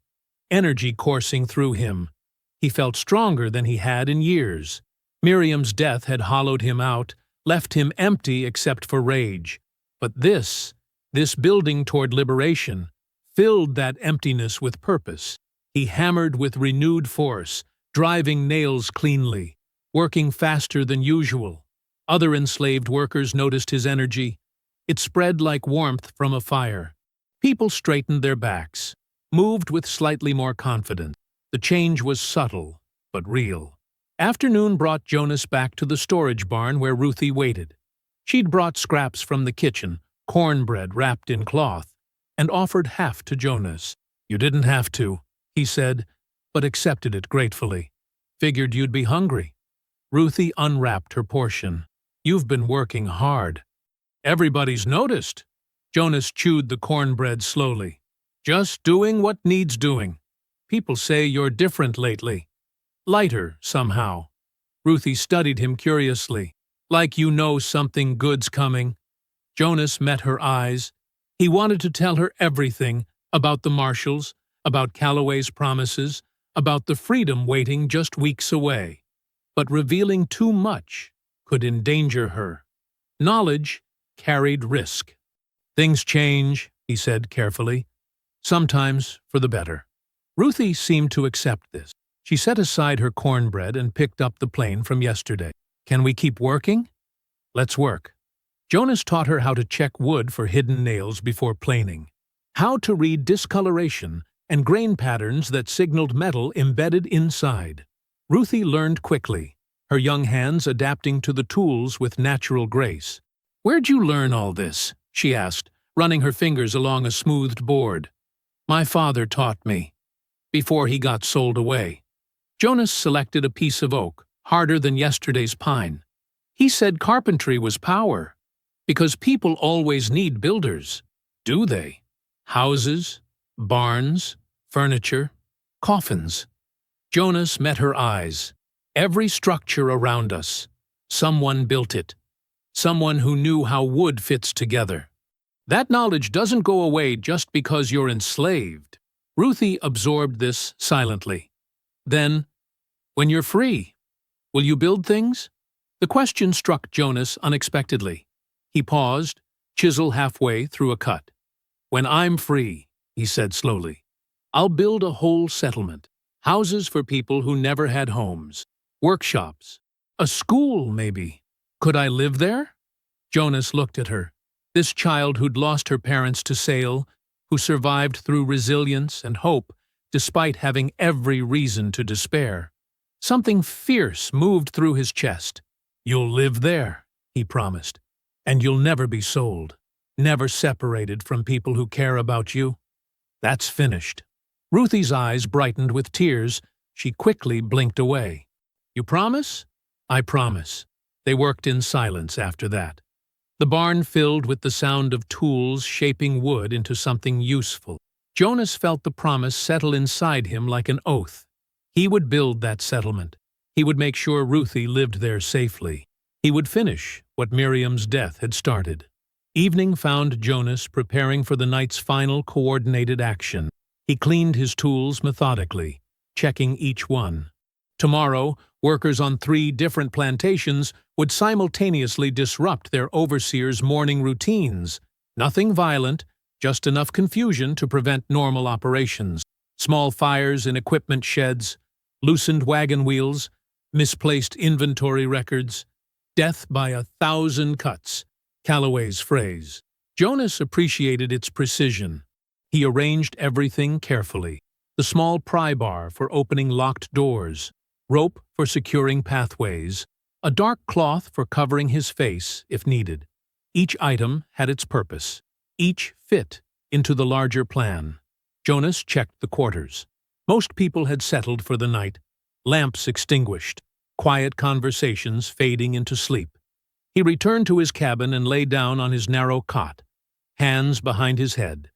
Speaker 1: energy coursing through him. He felt stronger than he had in years. Miriam's death had hollowed him out, left him empty except for rage. But this building toward liberation, filled that emptiness with purpose. He hammered with renewed force, driving nails cleanly, working faster than usual. Other enslaved workers noticed his energy. It spread like warmth from a fire. People straightened their backs, moved with slightly more confidence. The change was subtle, but real. Afternoon brought Jonas back to the storage barn where Ruthie waited. She'd brought scraps from the kitchen, cornbread wrapped in cloth, and offered half to Jonas. You didn't have to, he said, but accepted it gratefully. Figured you'd be hungry. Ruthie unwrapped her portion. You've been working hard. Everybody's noticed. Jonas chewed the cornbread slowly. Just doing what needs doing. People say you're different lately. Lighter, somehow. Ruthie studied him curiously. Like you know something good's coming. Jonas met her eyes. He wanted to tell her everything about the Marshalls, about Callaway's promises, about the freedom waiting just weeks away. But revealing too much could endanger her. Knowledge carried risk. Things change, he said carefully. Sometimes for the better. Ruthie seemed to accept this. She set aside her cornbread and picked up the plane from yesterday. Can we keep working? Let's work. Jonas taught her how to check wood for hidden nails before planing, how to read discoloration and grain patterns that signaled metal embedded inside. Ruthie learned quickly, her young hands adapting to the tools with natural grace. Where'd you learn all this? She asked, running her fingers along a smoothed board. My father taught me, before he got sold away. Jonas selected a piece of oak, harder than yesterday's pine. He said carpentry was power, because people always need builders. Do they? Houses, barns, furniture, coffins. Jonas met her eyes. Every structure around us, someone built it. Someone who knew how wood fits together. That knowledge doesn't go away just because you're enslaved. Ruthie absorbed this silently. Then, when you're free, will you build things? The question struck Jonas unexpectedly. He paused, chisel halfway through a cut. When I'm free, he said slowly, I'll build a whole settlement. Houses for people who never had homes. Workshops. A school, maybe. Could I live there? Jonas looked at her. This child who'd lost her parents to sail, who survived through resilience and hope despite having every reason to despair. Something fierce moved through his chest. "You'll live there," he promised, "and you'll never be sold, never separated from people who care about you. That's finished." Ruthie's eyes brightened with tears. She quickly blinked away. "You promise?" "I promise." They worked in silence after that. The barn filled with the sound of tools shaping wood into something useful. Jonas felt the promise settle inside him like an oath. He would build that settlement. He would make sure Ruthie lived there safely. He would finish what Miriam's death had started. Evening found Jonas preparing for the night's final coordinated action. He cleaned his tools methodically, checking each one. Tomorrow, workers on 3 different plantations would simultaneously disrupt their overseer's morning routines. Nothing violent, just enough confusion to prevent normal operations. Small fires in equipment sheds, loosened wagon wheels, misplaced inventory records, death by 1,000 cuts, Calloway's phrase. Jonas appreciated its precision. He arranged everything carefully. The small pry bar for opening locked doors, rope for securing pathways, a dark cloth for covering his face if needed. Each item had its purpose. Each fit into the larger plan. Jonas checked the quarters. Most people had settled for the night, lamps extinguished, quiet conversations fading into sleep. He returned to his cabin and lay down on his narrow cot, hands behind his head.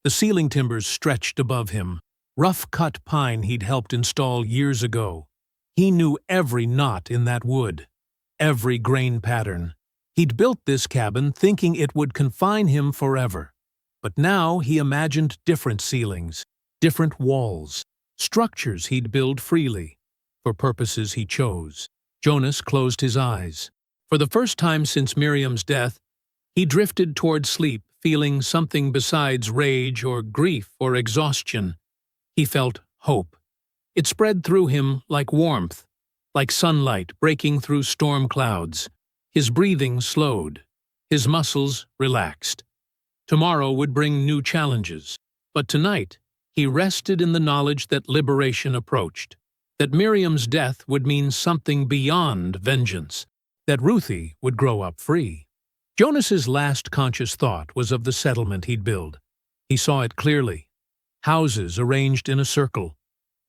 Speaker 1: The ceiling timbers stretched above him, rough-cut pine he'd helped install years ago. He knew every knot in that wood, every grain pattern. He'd built this cabin thinking it would confine him forever. But now he imagined different ceilings, different walls, structures he'd build freely, for purposes he chose. Jonas closed his eyes. For the first time since Miriam's death, he drifted toward sleep, feeling something besides rage or grief or exhaustion. He felt hope. It spread through him like warmth, like sunlight breaking through storm clouds. His breathing slowed. His muscles relaxed. Tomorrow would bring new challenges, but tonight he rested in the knowledge that liberation approached, that Miriam's death would mean something beyond vengeance, that Ruthie would grow up free. Jonas's last conscious thought was of the settlement he'd build. He saw it clearly. Houses arranged in a circle,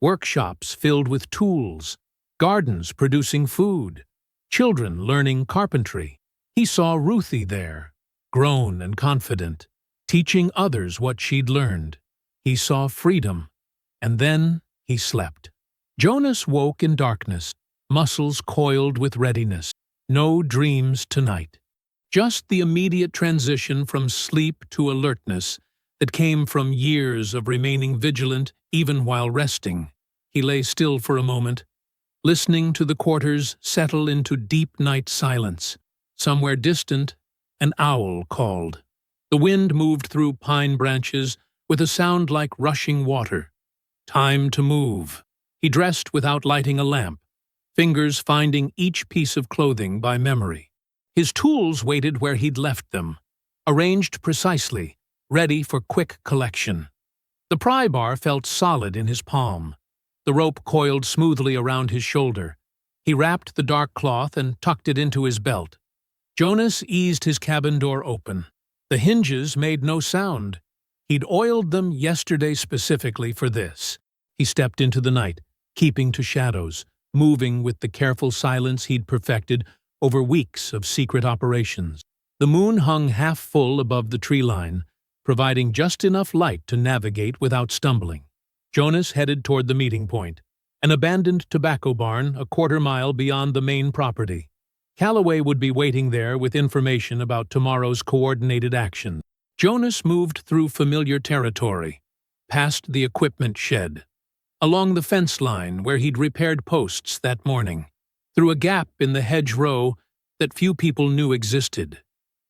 Speaker 1: workshops filled with tools, gardens producing food, children learning carpentry. He saw Ruthie there, grown and confident, teaching others what she'd learned. He saw freedom, and then he slept. Jonas woke in darkness, muscles coiled with readiness. No dreams tonight. Just the immediate transition from sleep to alertness that came from years of remaining vigilant even while resting. He lay still for a moment, listening to the quarters settle into deep night silence. Somewhere distant, an owl called. The wind moved through pine branches with a sound like rushing water. Time to move. He dressed without lighting a lamp, fingers finding each piece of clothing by memory. His tools waited where he'd left them, arranged precisely, ready for quick collection. The pry bar felt solid in his palm. The rope coiled smoothly around his shoulder. He wrapped the dark cloth and tucked it into his belt. Jonas eased his cabin door open. The hinges made no sound. He'd oiled them yesterday specifically for this. He stepped into the night, keeping to shadows, moving with the careful silence he'd perfected over weeks of secret operations. The moon hung half full above the tree line, providing just enough light to navigate without stumbling. Jonas headed toward the meeting point, an abandoned tobacco barn a quarter-mile beyond the main property. Calloway would be waiting there with information about tomorrow's coordinated action. Jonas moved through familiar territory, past the equipment shed, along the fence line where he'd repaired posts that morning, through a gap in the hedgerow that few people knew existed.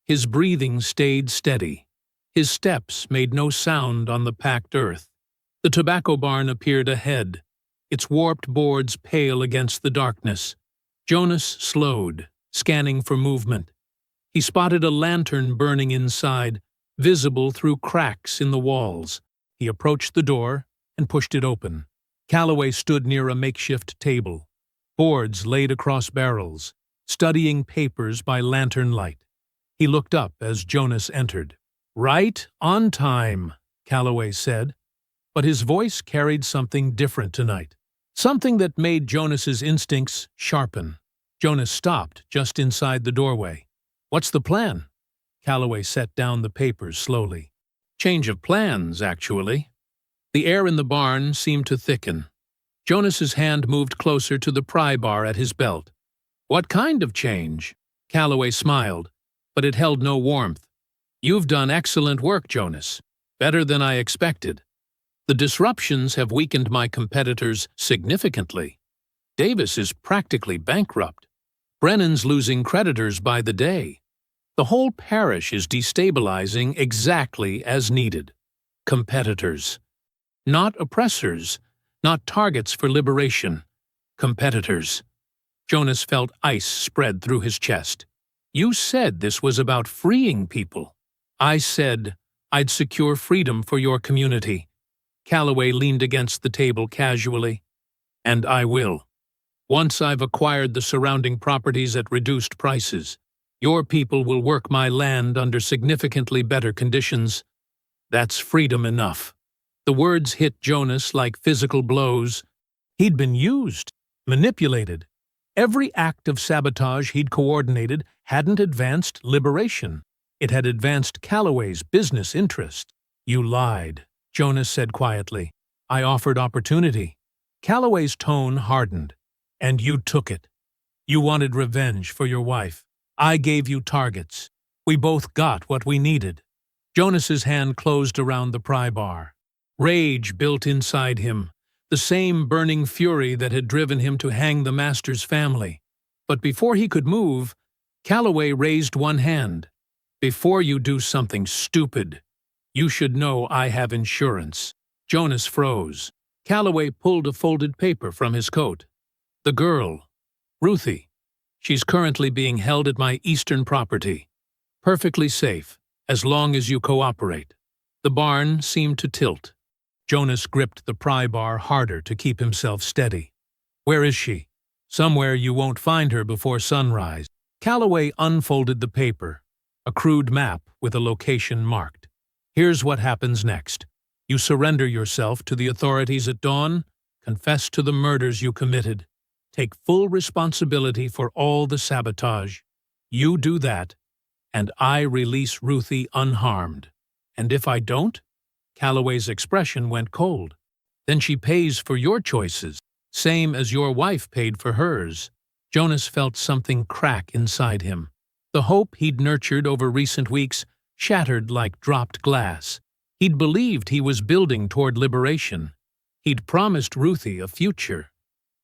Speaker 1: His breathing stayed steady. His steps made no sound on the packed earth. The tobacco barn appeared ahead, its warped boards pale against the darkness. Jonas slowed, scanning for movement. He spotted a lantern burning inside, visible through cracks in the walls. He approached the door and pushed it open. Calloway stood near a makeshift table, boards laid across barrels, studying papers by lantern light. He looked up as Jonas entered. "Right on time," Calloway said, but his voice carried something different tonight. Something that made Jonas's instincts sharpen. Jonas stopped just inside the doorway. "What's the plan?" Calloway set down the papers slowly. "Change of plans, actually." The air in the barn seemed to thicken. Jonas's hand moved closer to the pry bar at his belt. "What kind of change?" Calloway smiled, but it held no warmth. "You've done excellent work, Jonas. Better than I expected. The disruptions have weakened my competitors significantly. Davis is practically bankrupt. Brennan's losing creditors by the day. The whole parish is destabilizing exactly as needed. Competitors. Not oppressors, not targets for liberation. Competitors." Jonas felt ice spread through his chest. "You said this was about freeing people." "I said I'd secure freedom for your community." Calloway leaned against the table casually. "And I will. Once I've acquired the surrounding properties at reduced prices, your people will work my land under significantly better conditions. That's freedom enough." The words hit Jonas like physical blows. He'd been used, manipulated. Every act of sabotage he'd coordinated hadn't advanced liberation. It had advanced Calloway's business interest. "You lied," Jonas said quietly. "I offered opportunity." Calloway's tone hardened. "And you took it. You wanted revenge for your wife. I gave you targets. We both got what we needed." Jonas's hand closed around the pry bar. Rage built inside him, the same burning fury that had driven him to hang the master's family. But before he could move, Calloway raised one hand. "Before you do something stupid, you should know I have insurance." Jonas froze. Calloway pulled a folded paper from his coat. "The girl, Ruthie. She's currently being held at my eastern property. Perfectly safe, as long as you cooperate." The barn seemed to tilt. Jonas gripped the pry bar harder to keep himself steady. "Where is she?" "Somewhere you won't find her before sunrise." Calloway unfolded the paper, a crude map with a location marked. "Here's what happens next. You surrender yourself to the authorities at dawn, confess to the murders you committed, take full responsibility for all the sabotage. You do that, and I release Ruthie unharmed. And if I don't?" Calloway's expression went cold. "Then she pays for your choices, same as your wife paid for hers." Jonas felt something crack inside him. The hope he'd nurtured over recent weeks shattered like dropped glass. He'd believed he was building toward liberation. He'd promised Ruthie a future.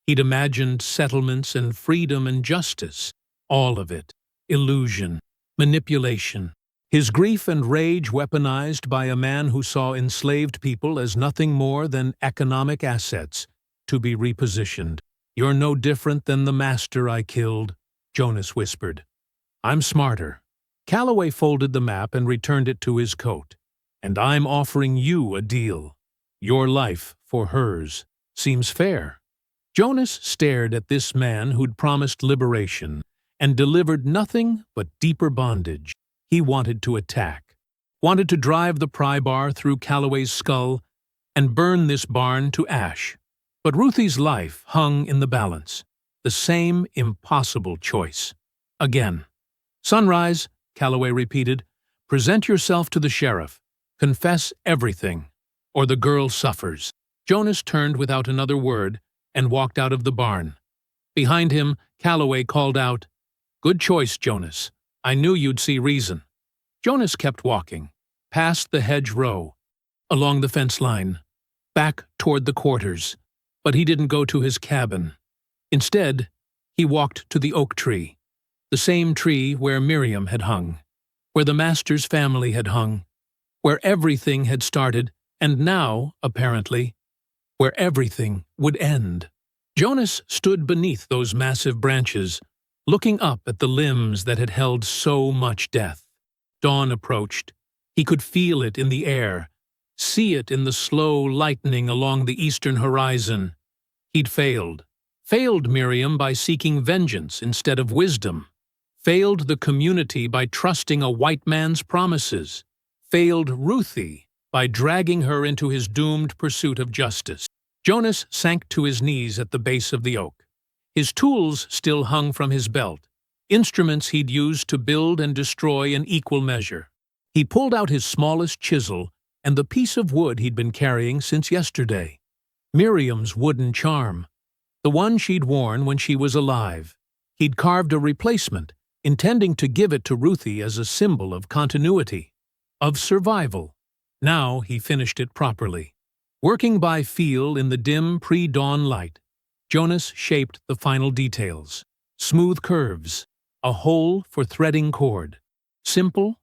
Speaker 1: He'd imagined settlements and freedom and justice. All of it. Illusion. Manipulation. His grief and rage weaponized by a man who saw enslaved people as nothing more than economic assets to be repositioned. "You're no different than the master I killed," Jonas whispered. "I'm smarter." Calloway folded the map and returned it to his coat. "And I'm offering you a deal. Your life for hers. Seems fair." Jonas stared at this man who'd promised liberation and delivered nothing but deeper bondage. He wanted to attack, wanted to drive the pry bar through Calloway's skull and burn this barn to ash. But Ruthie's life hung in the balance, the same impossible choice. Again. "Sunrise," Calloway repeated. "Present yourself to the sheriff. Confess everything, or the girl suffers." Jonas turned without another word and walked out of the barn. Behind him, Calloway called out, "Good choice, Jonas. I knew you'd see reason." Jonas kept walking, past the hedgerow, along the fence line, back toward the quarters, but he didn't go to his cabin. Instead, he walked to the oak tree, the same tree where Miriam had hung, where the master's family had hung, where everything had started, and now, apparently, where everything would end. Jonas stood beneath those massive branches, looking up at the limbs that had held so much death. Dawn approached. He could feel it in the air, see it in the slow lightening along the eastern horizon. He'd failed. Failed Miriam by seeking vengeance instead of wisdom. Failed the community by trusting a white man's promises. Failed Ruthie by dragging her into his doomed pursuit of justice. Jonas sank to his knees at the base of the oak. His tools still hung from his belt, instruments he'd used to build and destroy in equal measure. He pulled out his smallest chisel and the piece of wood he'd been carrying since yesterday. Miriam's wooden charm, the one she'd worn when she was alive. He'd carved a replacement, intending to give it to Ruthie as a symbol of continuity, of survival. Now he finished it properly. Working by feel in the dim pre-dawn light, Jonas shaped the final details. Smooth curves, a hole for threading cord. Simple,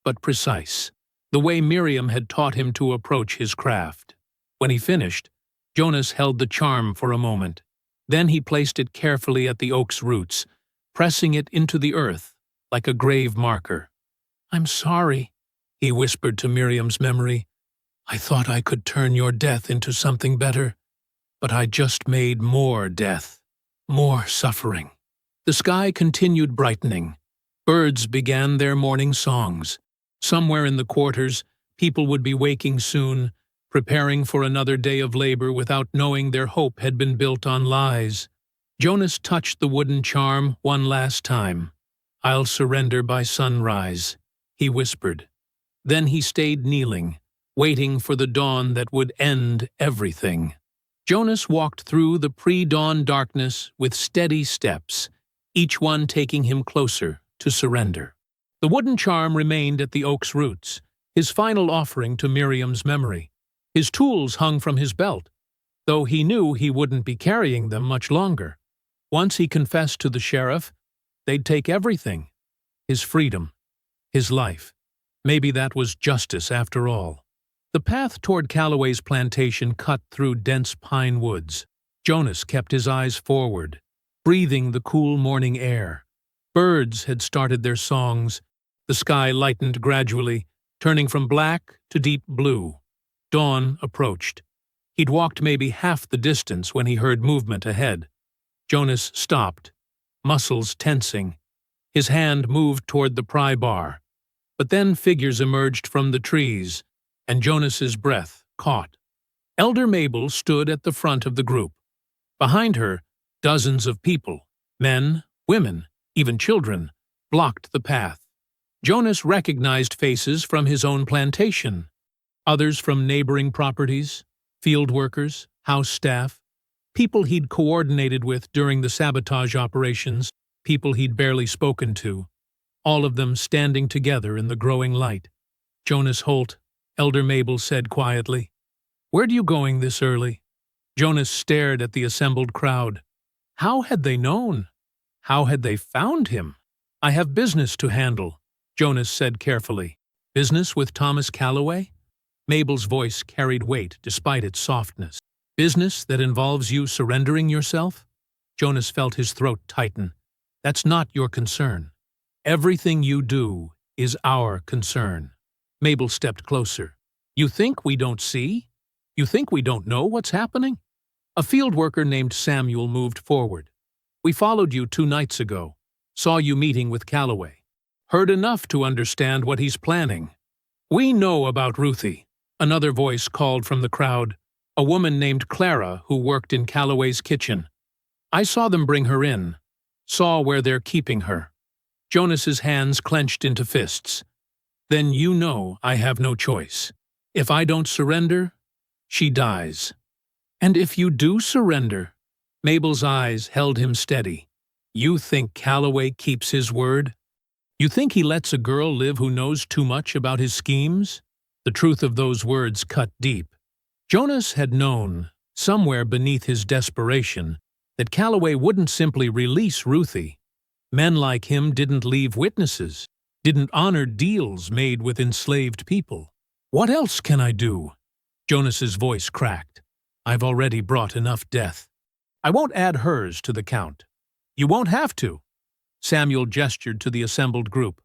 Speaker 1: but precise, the way Miriam had taught him to approach his craft. When he finished, Jonas held the charm for a moment. Then he placed it carefully at the oak's roots, pressing it into the earth like a grave marker. "I'm sorry," he whispered to Miriam's memory. "I thought I could turn your death into something better, but I just made more death, more suffering." The sky continued brightening. Birds began their morning songs. Somewhere in the quarters, people would be waking soon, preparing for another day of labor without knowing their hope had been built on lies. Jonas touched the wooden charm one last time. "I'll surrender by sunrise," he whispered. Then he stayed kneeling, waiting for the dawn that would end everything. Jonas walked through the pre-dawn darkness with steady steps, each one taking him closer to surrender. The wooden charm remained at the oak's roots, his final offering to Miriam's memory. His tools hung from his belt, though he knew he wouldn't be carrying them much longer. Once he confessed to the sheriff, they'd take everything. His freedom, his life. Maybe that was justice after all. The path toward Calloway's plantation cut through dense pine woods. Jonas kept his eyes forward, breathing the cool morning air. Birds had started their songs. The sky lightened gradually, turning from black to deep blue. Dawn approached. He'd walked maybe half the distance when he heard movement ahead. Jonas stopped, muscles tensing. His hand moved toward the pry bar. But then figures emerged from the trees, and Jonas's breath caught. Elder Mabel stood at the front of the group. Behind her, dozens of people, men, women, even children, blocked the path. Jonas recognized faces from his own plantation, others from neighboring properties, field workers, house staff, people he'd coordinated with during the sabotage operations, people he'd barely spoken to, all of them standing together in the growing light. "Jonas Holt," Elder Mabel said quietly. "Where are you going this early?" Jonas stared at the assembled crowd. How had they known? How had they found him? "I have business to handle," Jonas said carefully. "Business with Thomas Calloway?" Mabel's voice carried weight despite its softness. "Business that involves you surrendering yourself?" Jonas felt his throat tighten. "That's not your concern. Everything you do is our concern." Mabel stepped closer. "You think we don't see? You think we don't know what's happening?" A field worker named Samuel moved forward. "We followed you 2 nights ago, saw you meeting with Calloway. Heard enough to understand what he's planning." "We know about Ruthie," another voice called from the crowd, a woman named Clara who worked in Calloway's kitchen. "I saw them bring her in, saw where they're keeping her." Jonas's hands clenched into fists. "Then you know I have no choice. If I don't surrender, she dies." "And if you do surrender?" Mabel's eyes held him steady. "You think Calloway keeps his word? You think he lets a girl live who knows too much about his schemes?" The truth of those words cut deep. Jonas had known, somewhere beneath his desperation, that Calloway wouldn't simply release Ruthie. Men like him didn't leave witnesses, didn't honor deals made with enslaved people. "What else can I do?" Jonas's voice cracked. "I've already brought enough death. I won't add hers to the count." "You won't have to." Samuel gestured to the assembled group.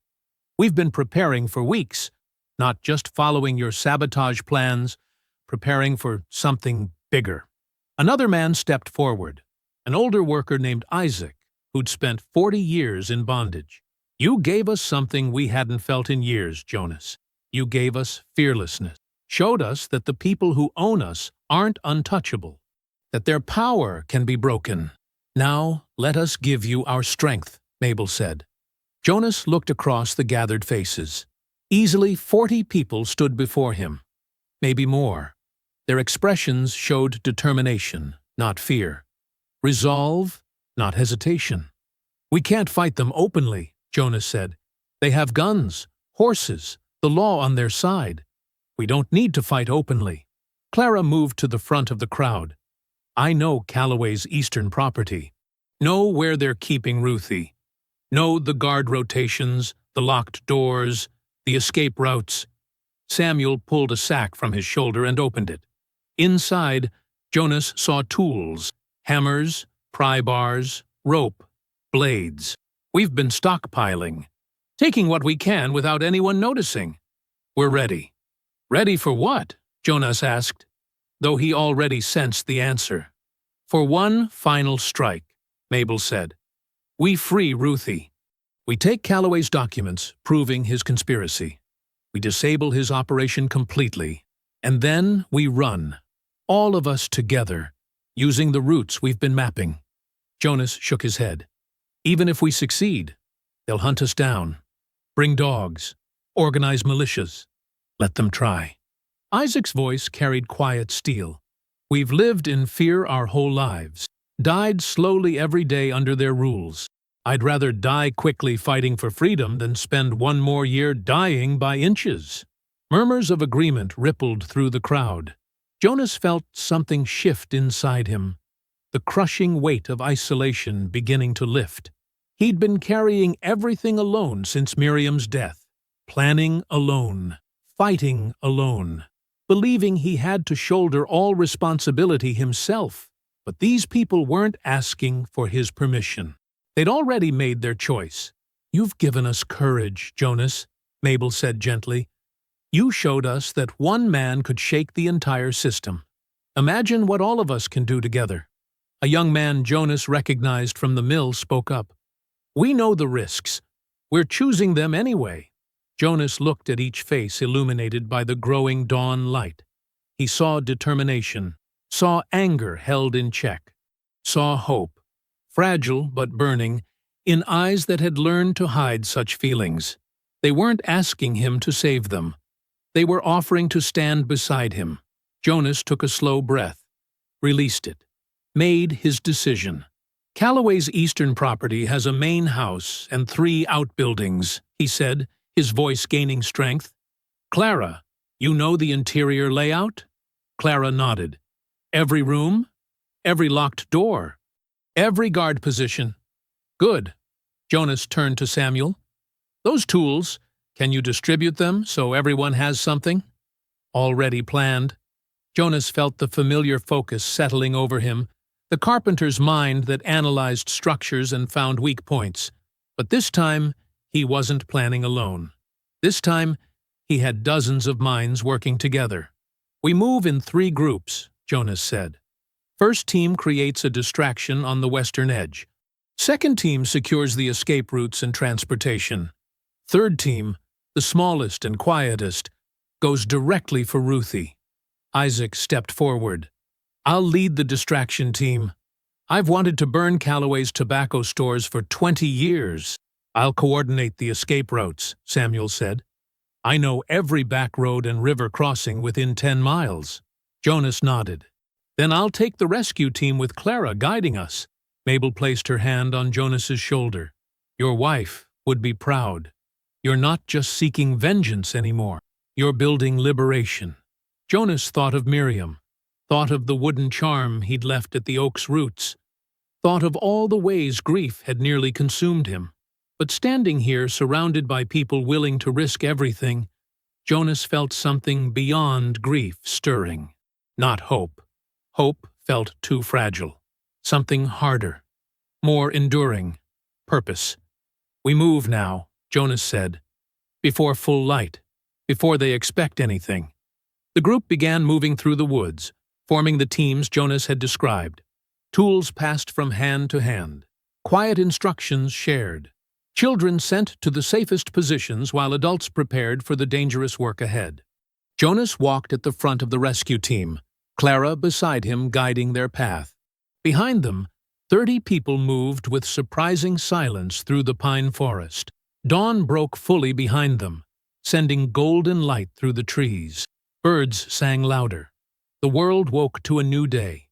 Speaker 1: "We've been preparing for weeks. not just following your sabotage plans, preparing for something bigger. Another man stepped forward, an older worker named Isaac, who'd spent 40 years in bondage. You gave us something we hadn't felt in years, Jonas. You gave us fearlessness, showed us that the people who own us aren't untouchable, that their power can be broken. Now, let us give you our strength, Mabel said. Jonas looked across the gathered faces. Easily 40 people stood before him, maybe more. Their expressions showed determination, not fear. Resolve, not hesitation. We can't fight them openly, Jonas said. They have guns, horses, the law on their side. We don't need to fight openly. Clara moved to the front of the crowd. I know Calloway's eastern property. Know where they're keeping Ruthie. Know the guard rotations, the locked doors, the escape routes. Samuel pulled a sack from his shoulder and opened it. Inside, Jonas saw tools, hammers, pry bars, rope, blades. We've been stockpiling, taking what we can without anyone noticing. We're ready. Ready for what? Jonas asked, though he already sensed the answer. For one final strike, Mabel said. We free Ruthie. We take Calloway's documents, proving his conspiracy. We disable his operation completely. And then we run, all of us together, using the routes we've been mapping. Jonas shook his head. Even if we succeed, they'll hunt us down, bring dogs, organize militias. Let them try. Isaac's voice carried quiet steel. We've lived in fear our whole lives, died slowly every day under their rules. I'd rather die quickly fighting for freedom than spend one more year dying by inches. Murmurs of agreement rippled through the crowd. Jonas felt something shift inside him, the crushing weight of isolation beginning to lift. He'd been carrying everything alone since Miriam's death, planning alone, fighting alone, believing he had to shoulder all responsibility himself. But these people weren't asking for his permission. They'd already made their choice. You've given us courage, Jonas, Mabel said gently. You showed us that one man could shake the entire system. Imagine what all of us can do together. A young man Jonas recognized from the mill spoke up. We know the risks. We're choosing them anyway. Jonas looked at each face illuminated by the growing dawn light. He saw determination, saw anger held in check, saw hope, fragile but burning, in eyes that had learned to hide such feelings. They weren't asking him to save them. They were offering to stand beside him. Jonas took a slow breath, released it, made his decision. Calloway's eastern property has a main house and 3 outbuildings, he said, his voice gaining strength. Clara, you know the interior layout? Clara nodded. Every room? Every locked door? Every guard position. Good. Jonas turned to Samuel. Those tools, can you distribute them so everyone has something? Already planned. Jonas felt the familiar focus settling over him, the carpenter's mind that analyzed structures and found weak points. But this time, he wasn't planning alone. This time, he had dozens of minds working together. We move in 3 groups, Jonas said. First team creates a distraction on the western edge. Second team secures the escape routes and transportation. Third team, the smallest and quietest, goes directly for Ruthie. Isaac stepped forward. I'll lead the distraction team. I've wanted to burn Calloway's tobacco stores for 20 years. I'll coordinate the escape routes, Samuel said. I know every back road and river crossing within 10 miles. Jonas nodded. Then I'll take the rescue team with Clara guiding us. Mabel placed her hand on Jonas's shoulder. Your wife would be proud. You're not just seeking vengeance anymore. You're building liberation. Jonas thought of Miriam, thought of the wooden charm he'd left at the oak's roots, thought of all the ways grief had nearly consumed him. But standing here, surrounded by people willing to risk everything, Jonas felt something beyond grief stirring. Not hope. Hope felt too fragile. Something harder, more enduring. Purpose. We move now, Jonas said. Before full light. before they expect anything. The group began moving through the woods, forming the teams Jonas had described. Tools passed from hand to hand. Quiet instructions shared. Children sent to the safest positions while adults prepared for the dangerous work ahead. Jonas walked at the front of the rescue team, Clara beside him guiding their path. Behind them, 30 people moved with surprising silence through the pine forest. Dawn broke fully behind them, sending golden light through the trees. Birds sang louder. The world woke to a new day.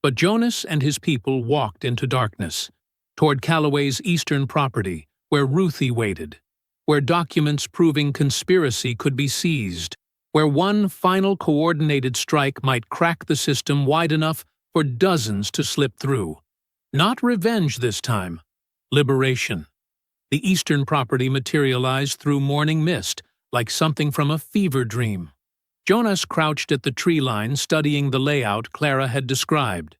Speaker 1: But Jonas and his people walked into darkness, toward Calloway's eastern property, where Ruthie waited, where documents proving conspiracy could be seized, where one final coordinated strike might crack the system wide enough for dozens to slip through. Not revenge this time, liberation. The eastern property materialized through morning mist, like something from a fever dream. Jonas crouched at the tree line studying the layout Clara had described.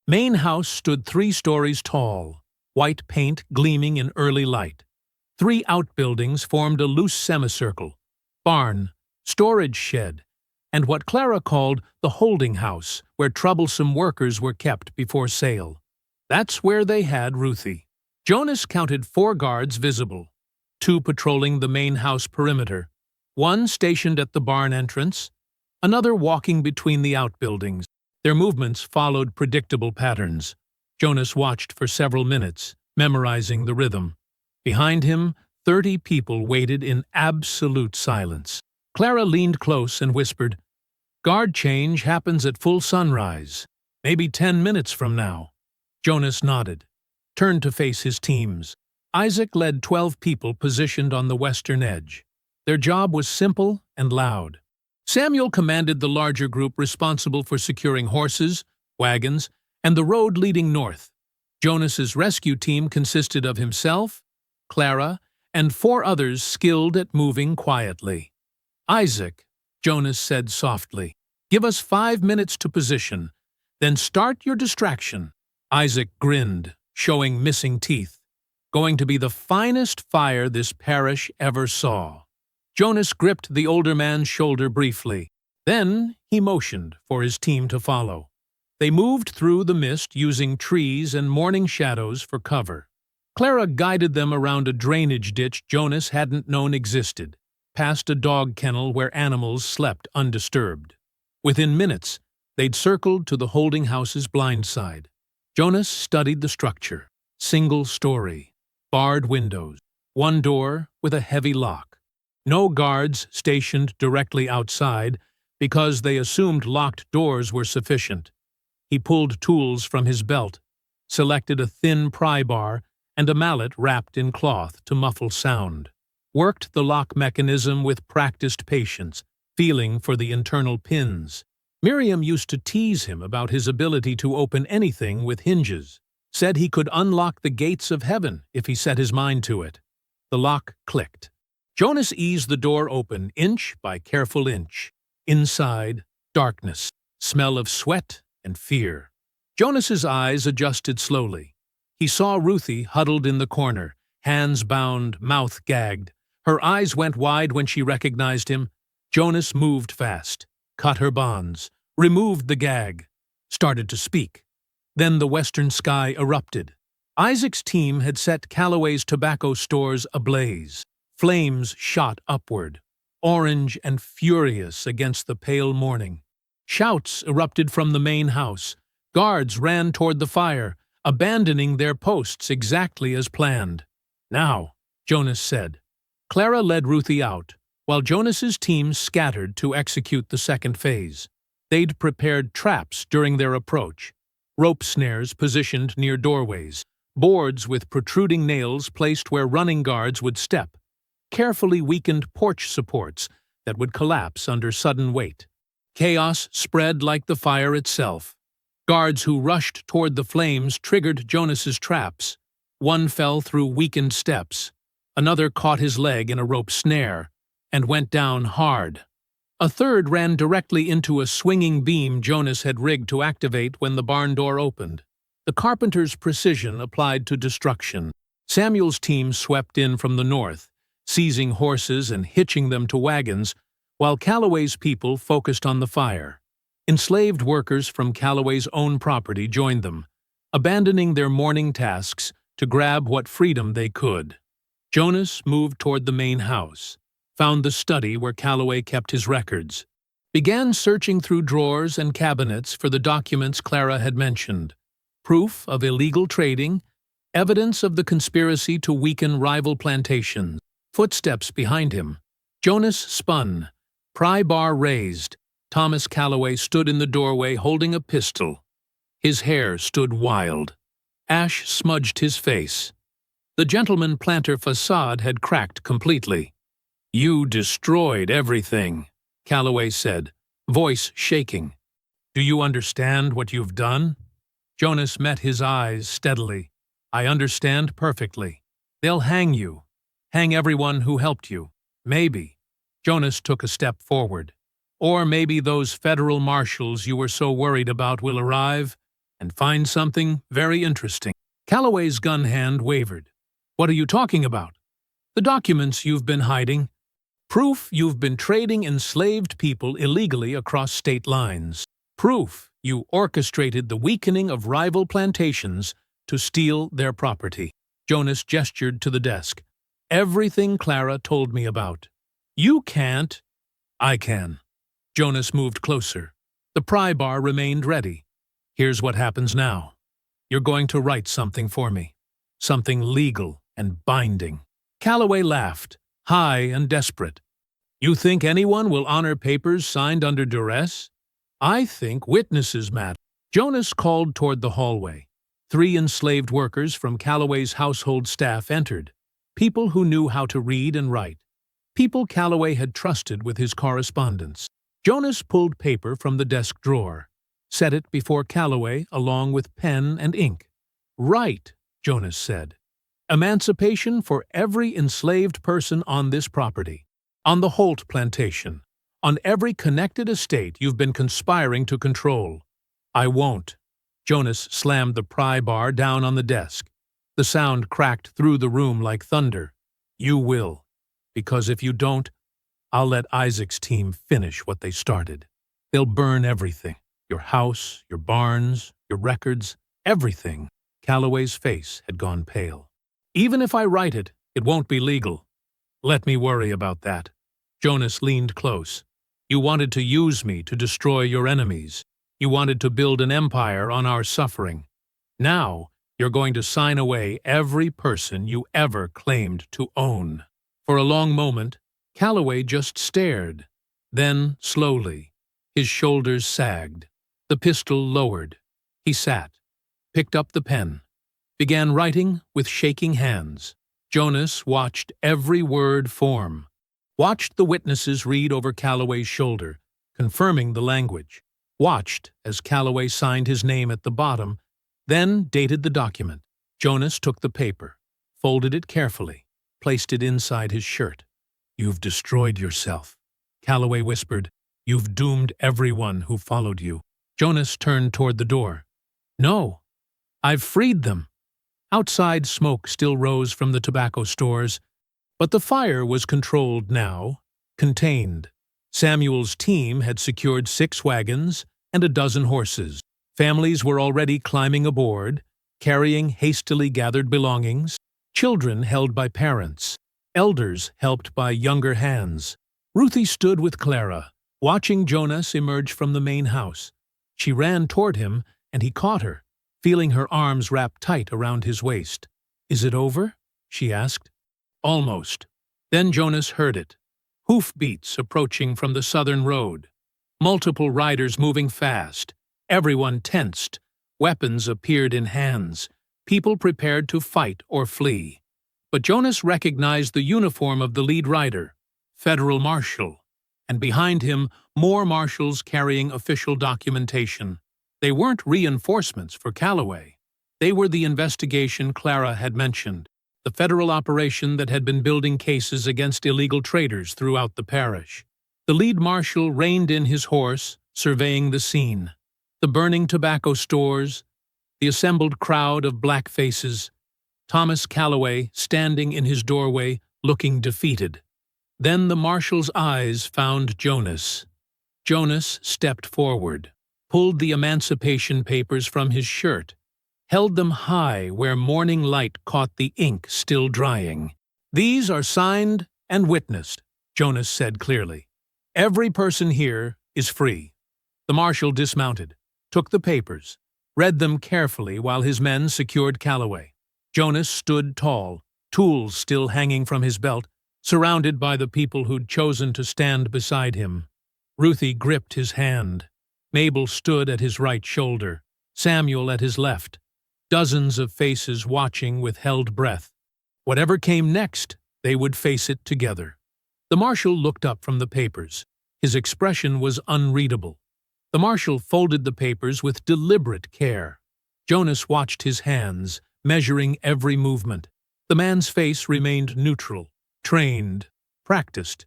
Speaker 1: Main house stood 3 stories tall, white paint gleaming in early light. 3 outbuildings formed a loose semicircle: barn, storage shed, and what Clara called the holding house, where troublesome workers were kept before sale. That's where they had Ruthie. Jonas counted 4 guards visible, 2 patrolling the main house perimeter, 1 stationed at the barn entrance, another walking between the outbuildings. Their movements followed predictable patterns. Jonas watched for several minutes, memorizing the rhythm. Behind him, 30 people waited in absolute silence. Clara leaned close and whispered, "Guard change happens at full sunrise, maybe 10 minutes from now." Jonas nodded, turned to face his teams. Isaac led 12 people positioned on the western edge. Their job was simple and loud. Samuel commanded the larger group responsible for securing horses, wagons, and the road leading north. Jonas's rescue team consisted of himself, Clara, and 4 others skilled at moving quietly. "Isaac," Jonas said softly, "give us 5 minutes to position, then start your distraction." Isaac grinned, showing missing teeth. "Going to be the finest fire this parish ever saw." Jonas gripped the older man's shoulder briefly. Then he motioned for his team to follow. They moved through the mist using trees and morning shadows for cover. Clara guided them around a drainage ditch Jonas hadn't known existed, past a dog kennel where animals slept undisturbed. Within minutes, they'd circled to the holding house's blind side. Jonas studied the structure. Single story, barred windows, 1 door with a heavy lock. No guards stationed directly outside because they assumed locked doors were sufficient. He pulled tools from his belt, selected a thin pry bar and a mallet wrapped in cloth to muffle sound, worked the lock mechanism with practiced patience, feeling for the internal pins. Miriam used to tease him about his ability to open anything with hinges, said he could unlock the gates of heaven if he set his mind to it. The lock clicked. Jonas eased the door open inch by careful inch. Inside, darkness, smell of sweat and fear. Jonas's eyes adjusted slowly. He saw Ruthie huddled in the corner, hands bound, mouth gagged. Her eyes went wide when she recognized him. Jonas moved fast, cut her bonds, removed the gag, started to speak. Then the western sky erupted. Isaac's team had set Calloway's tobacco stores ablaze. Flames shot upward, orange and furious against the pale morning. Shouts erupted from the main house. Guards ran toward the fire, abandoning their posts exactly as planned. "Now," Jonas said. Clara led Ruthie out, while Jonas's team scattered to execute the second phase. They'd prepared traps during their approach, rope snares positioned near doorways, boards with protruding nails placed where running guards would step, carefully weakened porch supports that would collapse under sudden weight. Chaos spread like the fire itself. Guards who rushed toward the flames triggered Jonas's traps. One fell through weakened steps. Another caught his leg in a rope snare and went down hard. A third ran directly into a swinging beam Jonas had rigged to activate when the barn door opened. The carpenter's precision applied to destruction. Samuel's team swept in from the north, seizing horses and hitching them to wagons, while Calloway's people focused on the fire. Enslaved workers from Calloway's own property joined them, abandoning their morning tasks to grab what freedom they could. Jonas moved toward the main house, found the study where Calloway kept his records, began searching through drawers and cabinets for the documents Clara had mentioned, proof of illegal trading, evidence of the conspiracy to weaken rival plantations. Footsteps behind him. Jonas spun, pry bar raised. Thomas Calloway stood in the doorway holding a pistol. His hair stood wild. Ash smudged his face. The gentleman planter facade had cracked completely. "You destroyed everything," Calloway said, voice shaking. "Do you understand what you've done?" Jonas met his eyes steadily. "I understand perfectly. They'll hang you. Hang everyone who helped you. Maybe." Jonas took a step forward. "Or maybe those federal marshals you were so worried about will arrive and find something very interesting." Calloway's gun hand wavered. "What are you talking about?" "The documents you've been hiding. Proof you've been trading enslaved people illegally across state lines. Proof you orchestrated the weakening of rival plantations to steal their property." Jonas gestured to the desk. "Everything Clara told me about. You can't." "I can." Jonas moved closer. The pry bar remained ready. "Here's what happens now. You're going to write something for me. Something legal and binding." Calloway laughed, high and desperate. "You think anyone will honor papers signed under duress? I think witnesses matter." Jonas called toward the hallway. 3 enslaved workers from Calloway's household staff entered, people who knew how to read and write, people Calloway had trusted with his correspondence. Jonas pulled paper from the desk drawer, set it before Calloway along with pen and ink. "Write," Jonas said. "Emancipation for every enslaved person on this property, on the Holt plantation, on every connected estate you've been conspiring to control." "I won't." Jonas slammed the pry bar down on the desk. The sound cracked through the room like thunder. "You will, because if you don't, I'll let Isaac's team finish what they started. They'll burn everything, your house, your barns, your records, everything." Calloway's face had gone pale. "Even if I write it, it won't be legal. Let me worry about that." Jonas leaned close. "You wanted to use me to destroy your enemies. You wanted to build an empire on our suffering. Now, you're going to sign away every person you ever claimed to own." For a long moment, Calloway just stared. Then, slowly, his shoulders sagged. The pistol lowered. He sat, picked up the pen, began writing with shaking hands. Jonas watched every word form, watched the witnesses read over Calloway's shoulder, confirming the language, watched as Calloway signed his name at the bottom, then dated the document. Jonas took the paper, folded it carefully, placed it inside his shirt. "You've destroyed yourself," Calloway whispered. "You've doomed everyone who followed you." Jonas turned toward the door. "No, I've freed them." Outside, smoke still rose from the tobacco stores, but the fire was controlled now, contained. Samuel's team had secured 6 wagons and a dozen horses. Families were already climbing aboard, carrying hastily gathered belongings, children held by parents, elders helped by younger hands. Ruthie stood with Clara, watching Jonas emerge from the main house. She ran toward him, and he caught her, feeling her arms wrapped tight around his waist. "Is it over?" she asked. "Almost." Then Jonas heard it. Hoofbeats approaching from the southern road. Multiple riders moving fast. Everyone tensed. Weapons appeared in hands. People prepared to fight or flee. But Jonas recognized the uniform of the lead rider, Federal Marshal, and behind him more marshals carrying official documentation. They weren't reinforcements for Calloway. They were the investigation Clara had mentioned, the federal operation that had been building cases against illegal traders throughout the parish. The lead marshal reined in his horse, surveying the scene. The burning tobacco stores, the assembled crowd of black faces, Thomas Calloway standing in his doorway, looking defeated. Then the marshal's eyes found Jonas. Jonas stepped forward, pulled the emancipation papers from his shirt, held them high where morning light caught the ink still drying. "These are signed and witnessed," Jonas said clearly. "Every person here is free." The marshal dismounted, took the papers, read them carefully while his men secured Calloway. Jonas stood tall, tools still hanging from his belt, surrounded by the people who'd chosen to stand beside him. Ruthie gripped his hand. Mabel stood at his right shoulder, Samuel at his left. Dozens of faces watching with held breath. Whatever came next, they would face it together. The marshal looked up from the papers. His expression was unreadable. The marshal folded the papers with deliberate care. Jonas watched his hands, measuring every movement. The man's face remained neutral, trained, practiced,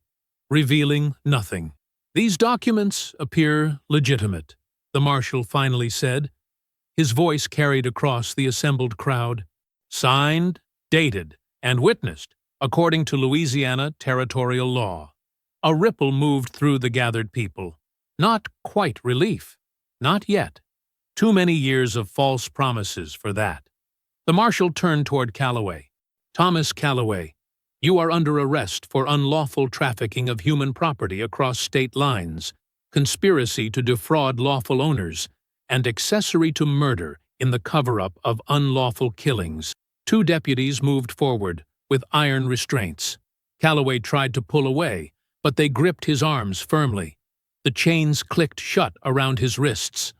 Speaker 1: revealing nothing. "These documents appear legitimate," the marshal finally said. His voice carried across the assembled crowd. "Signed, dated, and witnessed, according to Louisiana territorial law." A ripple moved through the gathered people. Not quite relief. Not yet. Too many years of false promises for that. The marshal turned toward Calloway. "Thomas Calloway, you are under arrest for unlawful trafficking of human property across state lines, conspiracy to defraud lawful owners, and accessory to murder in the cover-up of unlawful killings." Two deputies moved forward, with iron restraints. Calloway tried to pull away, but they gripped his arms firmly. The chains clicked shut around his wrists.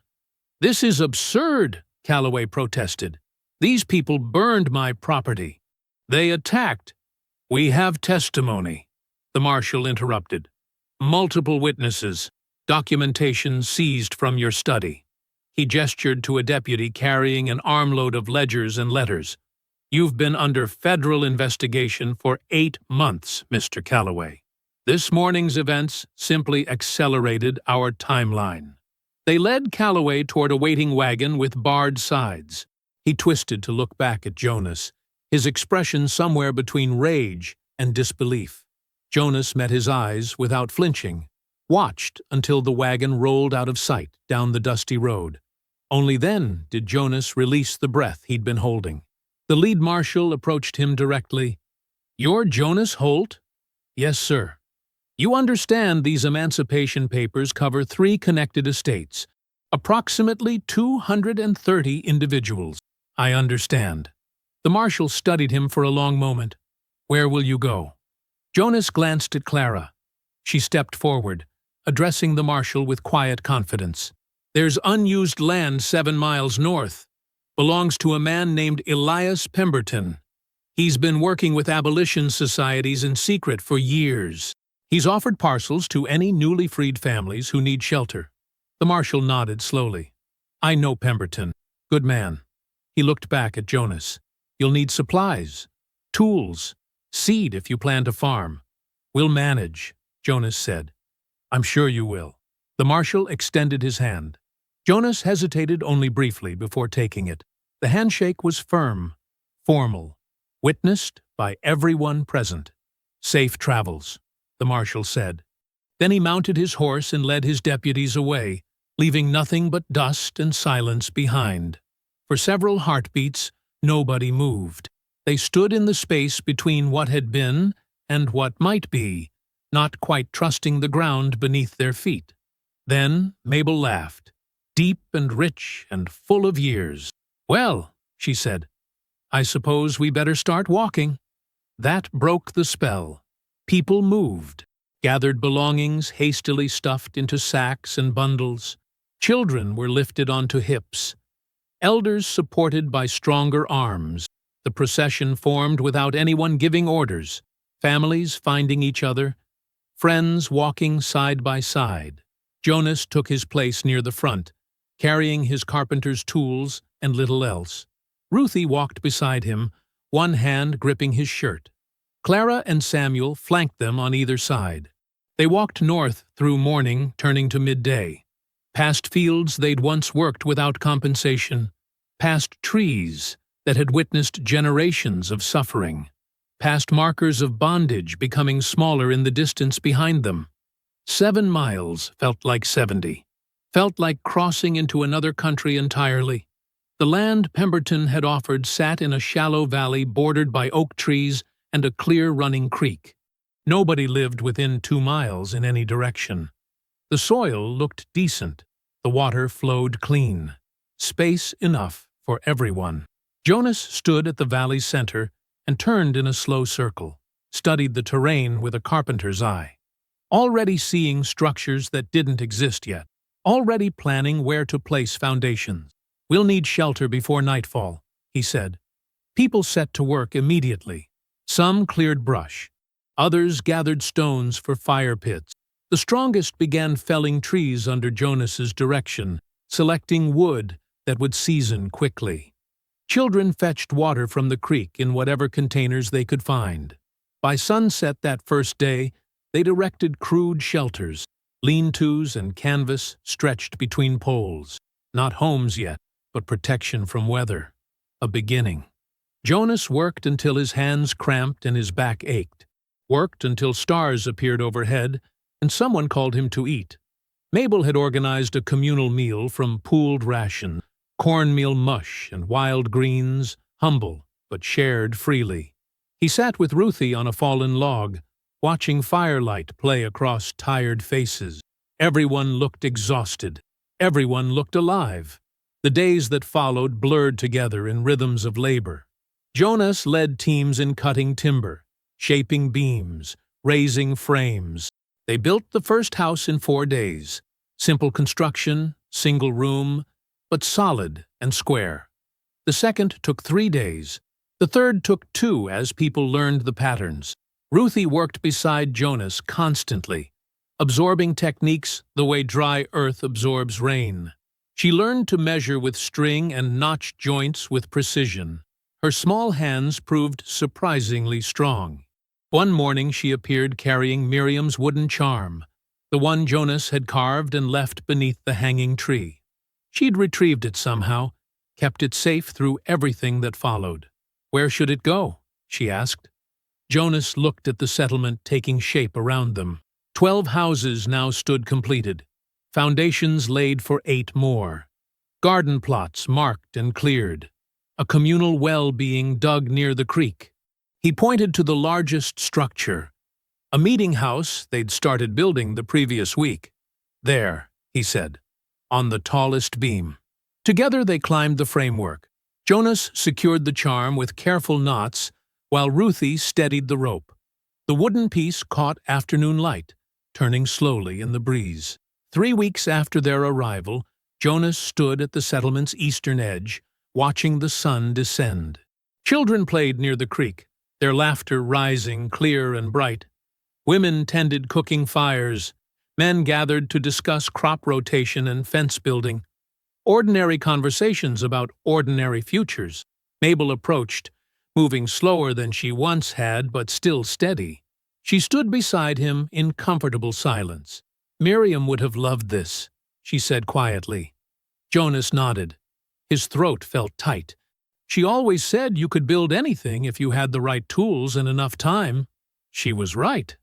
Speaker 1: "This is absurd," Calloway protested. "These people burned my property. They attacked." "We have testimony," the marshal interrupted. "Multiple witnesses, documentation seized from your study." He gestured to a deputy carrying an armload of ledgers and letters. "You've been under federal investigation for 8 months, Mr. Calloway. This morning's events simply accelerated our timeline." They led Calloway toward a waiting wagon with barred sides. He twisted to look back at Jonas, his expression somewhere between rage and disbelief. Jonas met his eyes without flinching, watched until the wagon rolled out of sight down the dusty road. Only then did Jonas release the breath he'd been holding. The lead marshal approached him directly. "You're Jonas Holt?" "Yes, sir." "You understand these emancipation papers cover 3 connected estates, approximately 230 individuals." "I understand." The marshal studied him for a long moment. "Where will you go?" Jonas glanced at Clara. She stepped forward, addressing the marshal with quiet confidence. "There's unused land 7 miles north. Belongs to a man named Elias Pemberton. He's been working with abolition societies in secret for years. He's offered parcels to any newly freed families who need shelter." The marshal nodded slowly. "I know Pemberton. Good man." He looked back at Jonas. "You'll need supplies, tools, seed if you plan to farm." "We'll manage," Jonas said. "I'm sure you will." The marshal extended his hand. Jonas hesitated only briefly before taking it. The handshake was firm, formal, witnessed by everyone present. "Safe travels," the marshal said. Then he mounted his horse and led his deputies away, leaving nothing but dust and silence behind. For several heartbeats, nobody moved. They stood in the space between what had been and what might be, not quite trusting the ground beneath their feet. Then Mabel laughed, deep and rich and full of years. "Well," she said, "I suppose we better start walking." That broke the spell. People moved, gathered belongings hastily stuffed into sacks and bundles. Children were lifted onto hips. Elders supported by stronger arms. The procession formed without anyone giving orders, families finding each other, friends walking side by side. Jonas took his place near the front, carrying his carpenter's tools and little else. Ruthie walked beside him, one hand gripping his shirt. Clara and Samuel flanked them on either side. They walked north through morning, turning to midday. Past fields they'd once worked without compensation, past trees that had witnessed generations of suffering. past markers of bondage becoming smaller in the distance behind them. 7 miles felt like 70. Felt like crossing into another country entirely. The land Pemberton had offered sat in a shallow valley bordered by oak trees and a clear running creek. Nobody lived within 2 miles in any direction. The soil looked decent. The water flowed clean. Space enough for everyone. Jonas stood at the valley's center and turned in a slow circle, studied the terrain with a carpenter's eye. Already seeing structures that didn't exist yet. Already planning where to place foundations. "We'll need shelter before nightfall," he said. People set to work immediately. Some cleared brush. Others gathered stones for fire pits. The strongest began felling trees under Jonas's direction, selecting wood that would season quickly. Children fetched water from the creek in whatever containers they could find. By sunset that first day, they'd erected crude shelters, lean-tos and canvas stretched between poles. Not homes yet, but protection from weather. A beginning. Jonas worked until his hands cramped and his back ached. Worked until stars appeared overhead and someone called him to eat. Mabel had organized a communal meal from pooled ration, cornmeal mush and wild greens, humble but shared freely. He sat with Ruthie on a fallen log, watching firelight play across tired faces. Everyone looked exhausted. Everyone looked alive. The days that followed blurred together in rhythms of labor. Jonas led teams in cutting timber, shaping beams, raising frames. They built the first house in 4 days. Simple construction, single room, but solid and square. The second took 3 days. The third took 2 as people learned the patterns. Ruthie worked beside Jonas constantly, absorbing techniques the way dry earth absorbs rain. She learned to measure with string and notch joints with precision. Her small hands proved surprisingly strong. One morning she appeared carrying Miriam's wooden charm, the one Jonas had carved and left beneath the hanging tree. She'd retrieved it somehow, kept it safe through everything that followed. "Where should it go?" she asked. Jonas looked at the settlement taking shape around them. 12 houses now stood completed. Foundations laid for 8 more. Garden plots marked and cleared. A communal well being dug near the creek. He pointed to the largest structure, a meeting house they'd started building the previous week. "There," he said, "on the tallest beam." Together they climbed the framework. Jonas secured the charm with careful knots, while Ruthie steadied the rope. The wooden piece caught afternoon light, turning slowly in the breeze. 3 weeks after their arrival, Jonas stood at the settlement's eastern edge, watching the sun descend. Children played near the creek, their laughter rising clear and bright. Women tended cooking fires. Men gathered to discuss crop rotation and fence building. Ordinary conversations about ordinary futures. Mabel approached, moving slower than she once had, but still steady. She stood beside him in comfortable silence. "Miriam would have loved this," she said quietly. Jonas nodded. His throat felt tight. "She always said you could build anything if you had the right tools and enough time." She was right.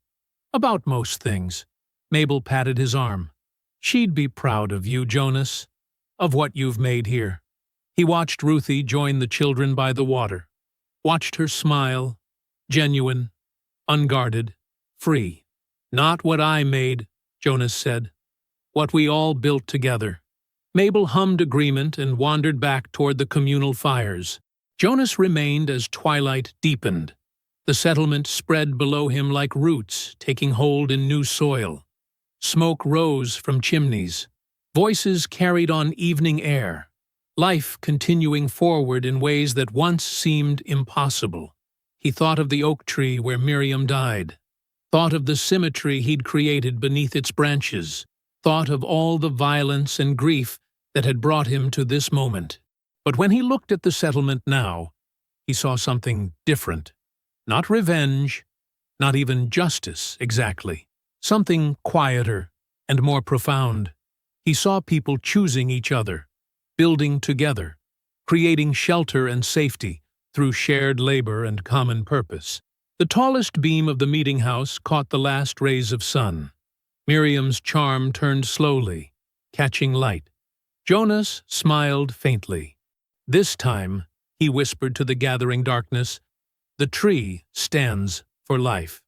Speaker 1: About most things. Mabel patted his arm. "She'd be proud of you, Jonas, of what you've made here." He watched Ruthie join the children by the water. Watched her smile, genuine, unguarded, free. "Not what I made," Jonas said. "What we all built together." Mabel hummed agreement and wandered back toward the communal fires. Jonas remained as twilight deepened. The settlement spread below him like roots, taking hold in new soil. Smoke rose from chimneys. Voices carried on evening air. Life continuing forward in ways that once seemed impossible. He thought of the oak tree where Miriam died. Thought of the symmetry he'd created beneath its branches. Thought of all the violence and grief that had brought him to this moment. But when he looked at the settlement now, he saw something different. Not revenge, not even justice exactly. Something quieter and more profound. He saw people choosing each other, building together, creating shelter and safety through shared labor and common purpose. The tallest beam of the meeting house caught the last rays of sun. Miriam's charm turned slowly, catching light. Jonas smiled faintly. This time, he whispered to the gathering darkness, "The tree stands for life."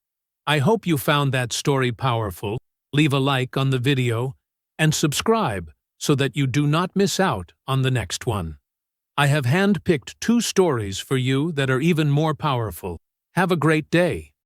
Speaker 1: I hope you found that story powerful. Leave a like on the video and subscribe so that you do not miss out on the next one. I have handpicked 2 stories for you that are even more powerful. Have a great day.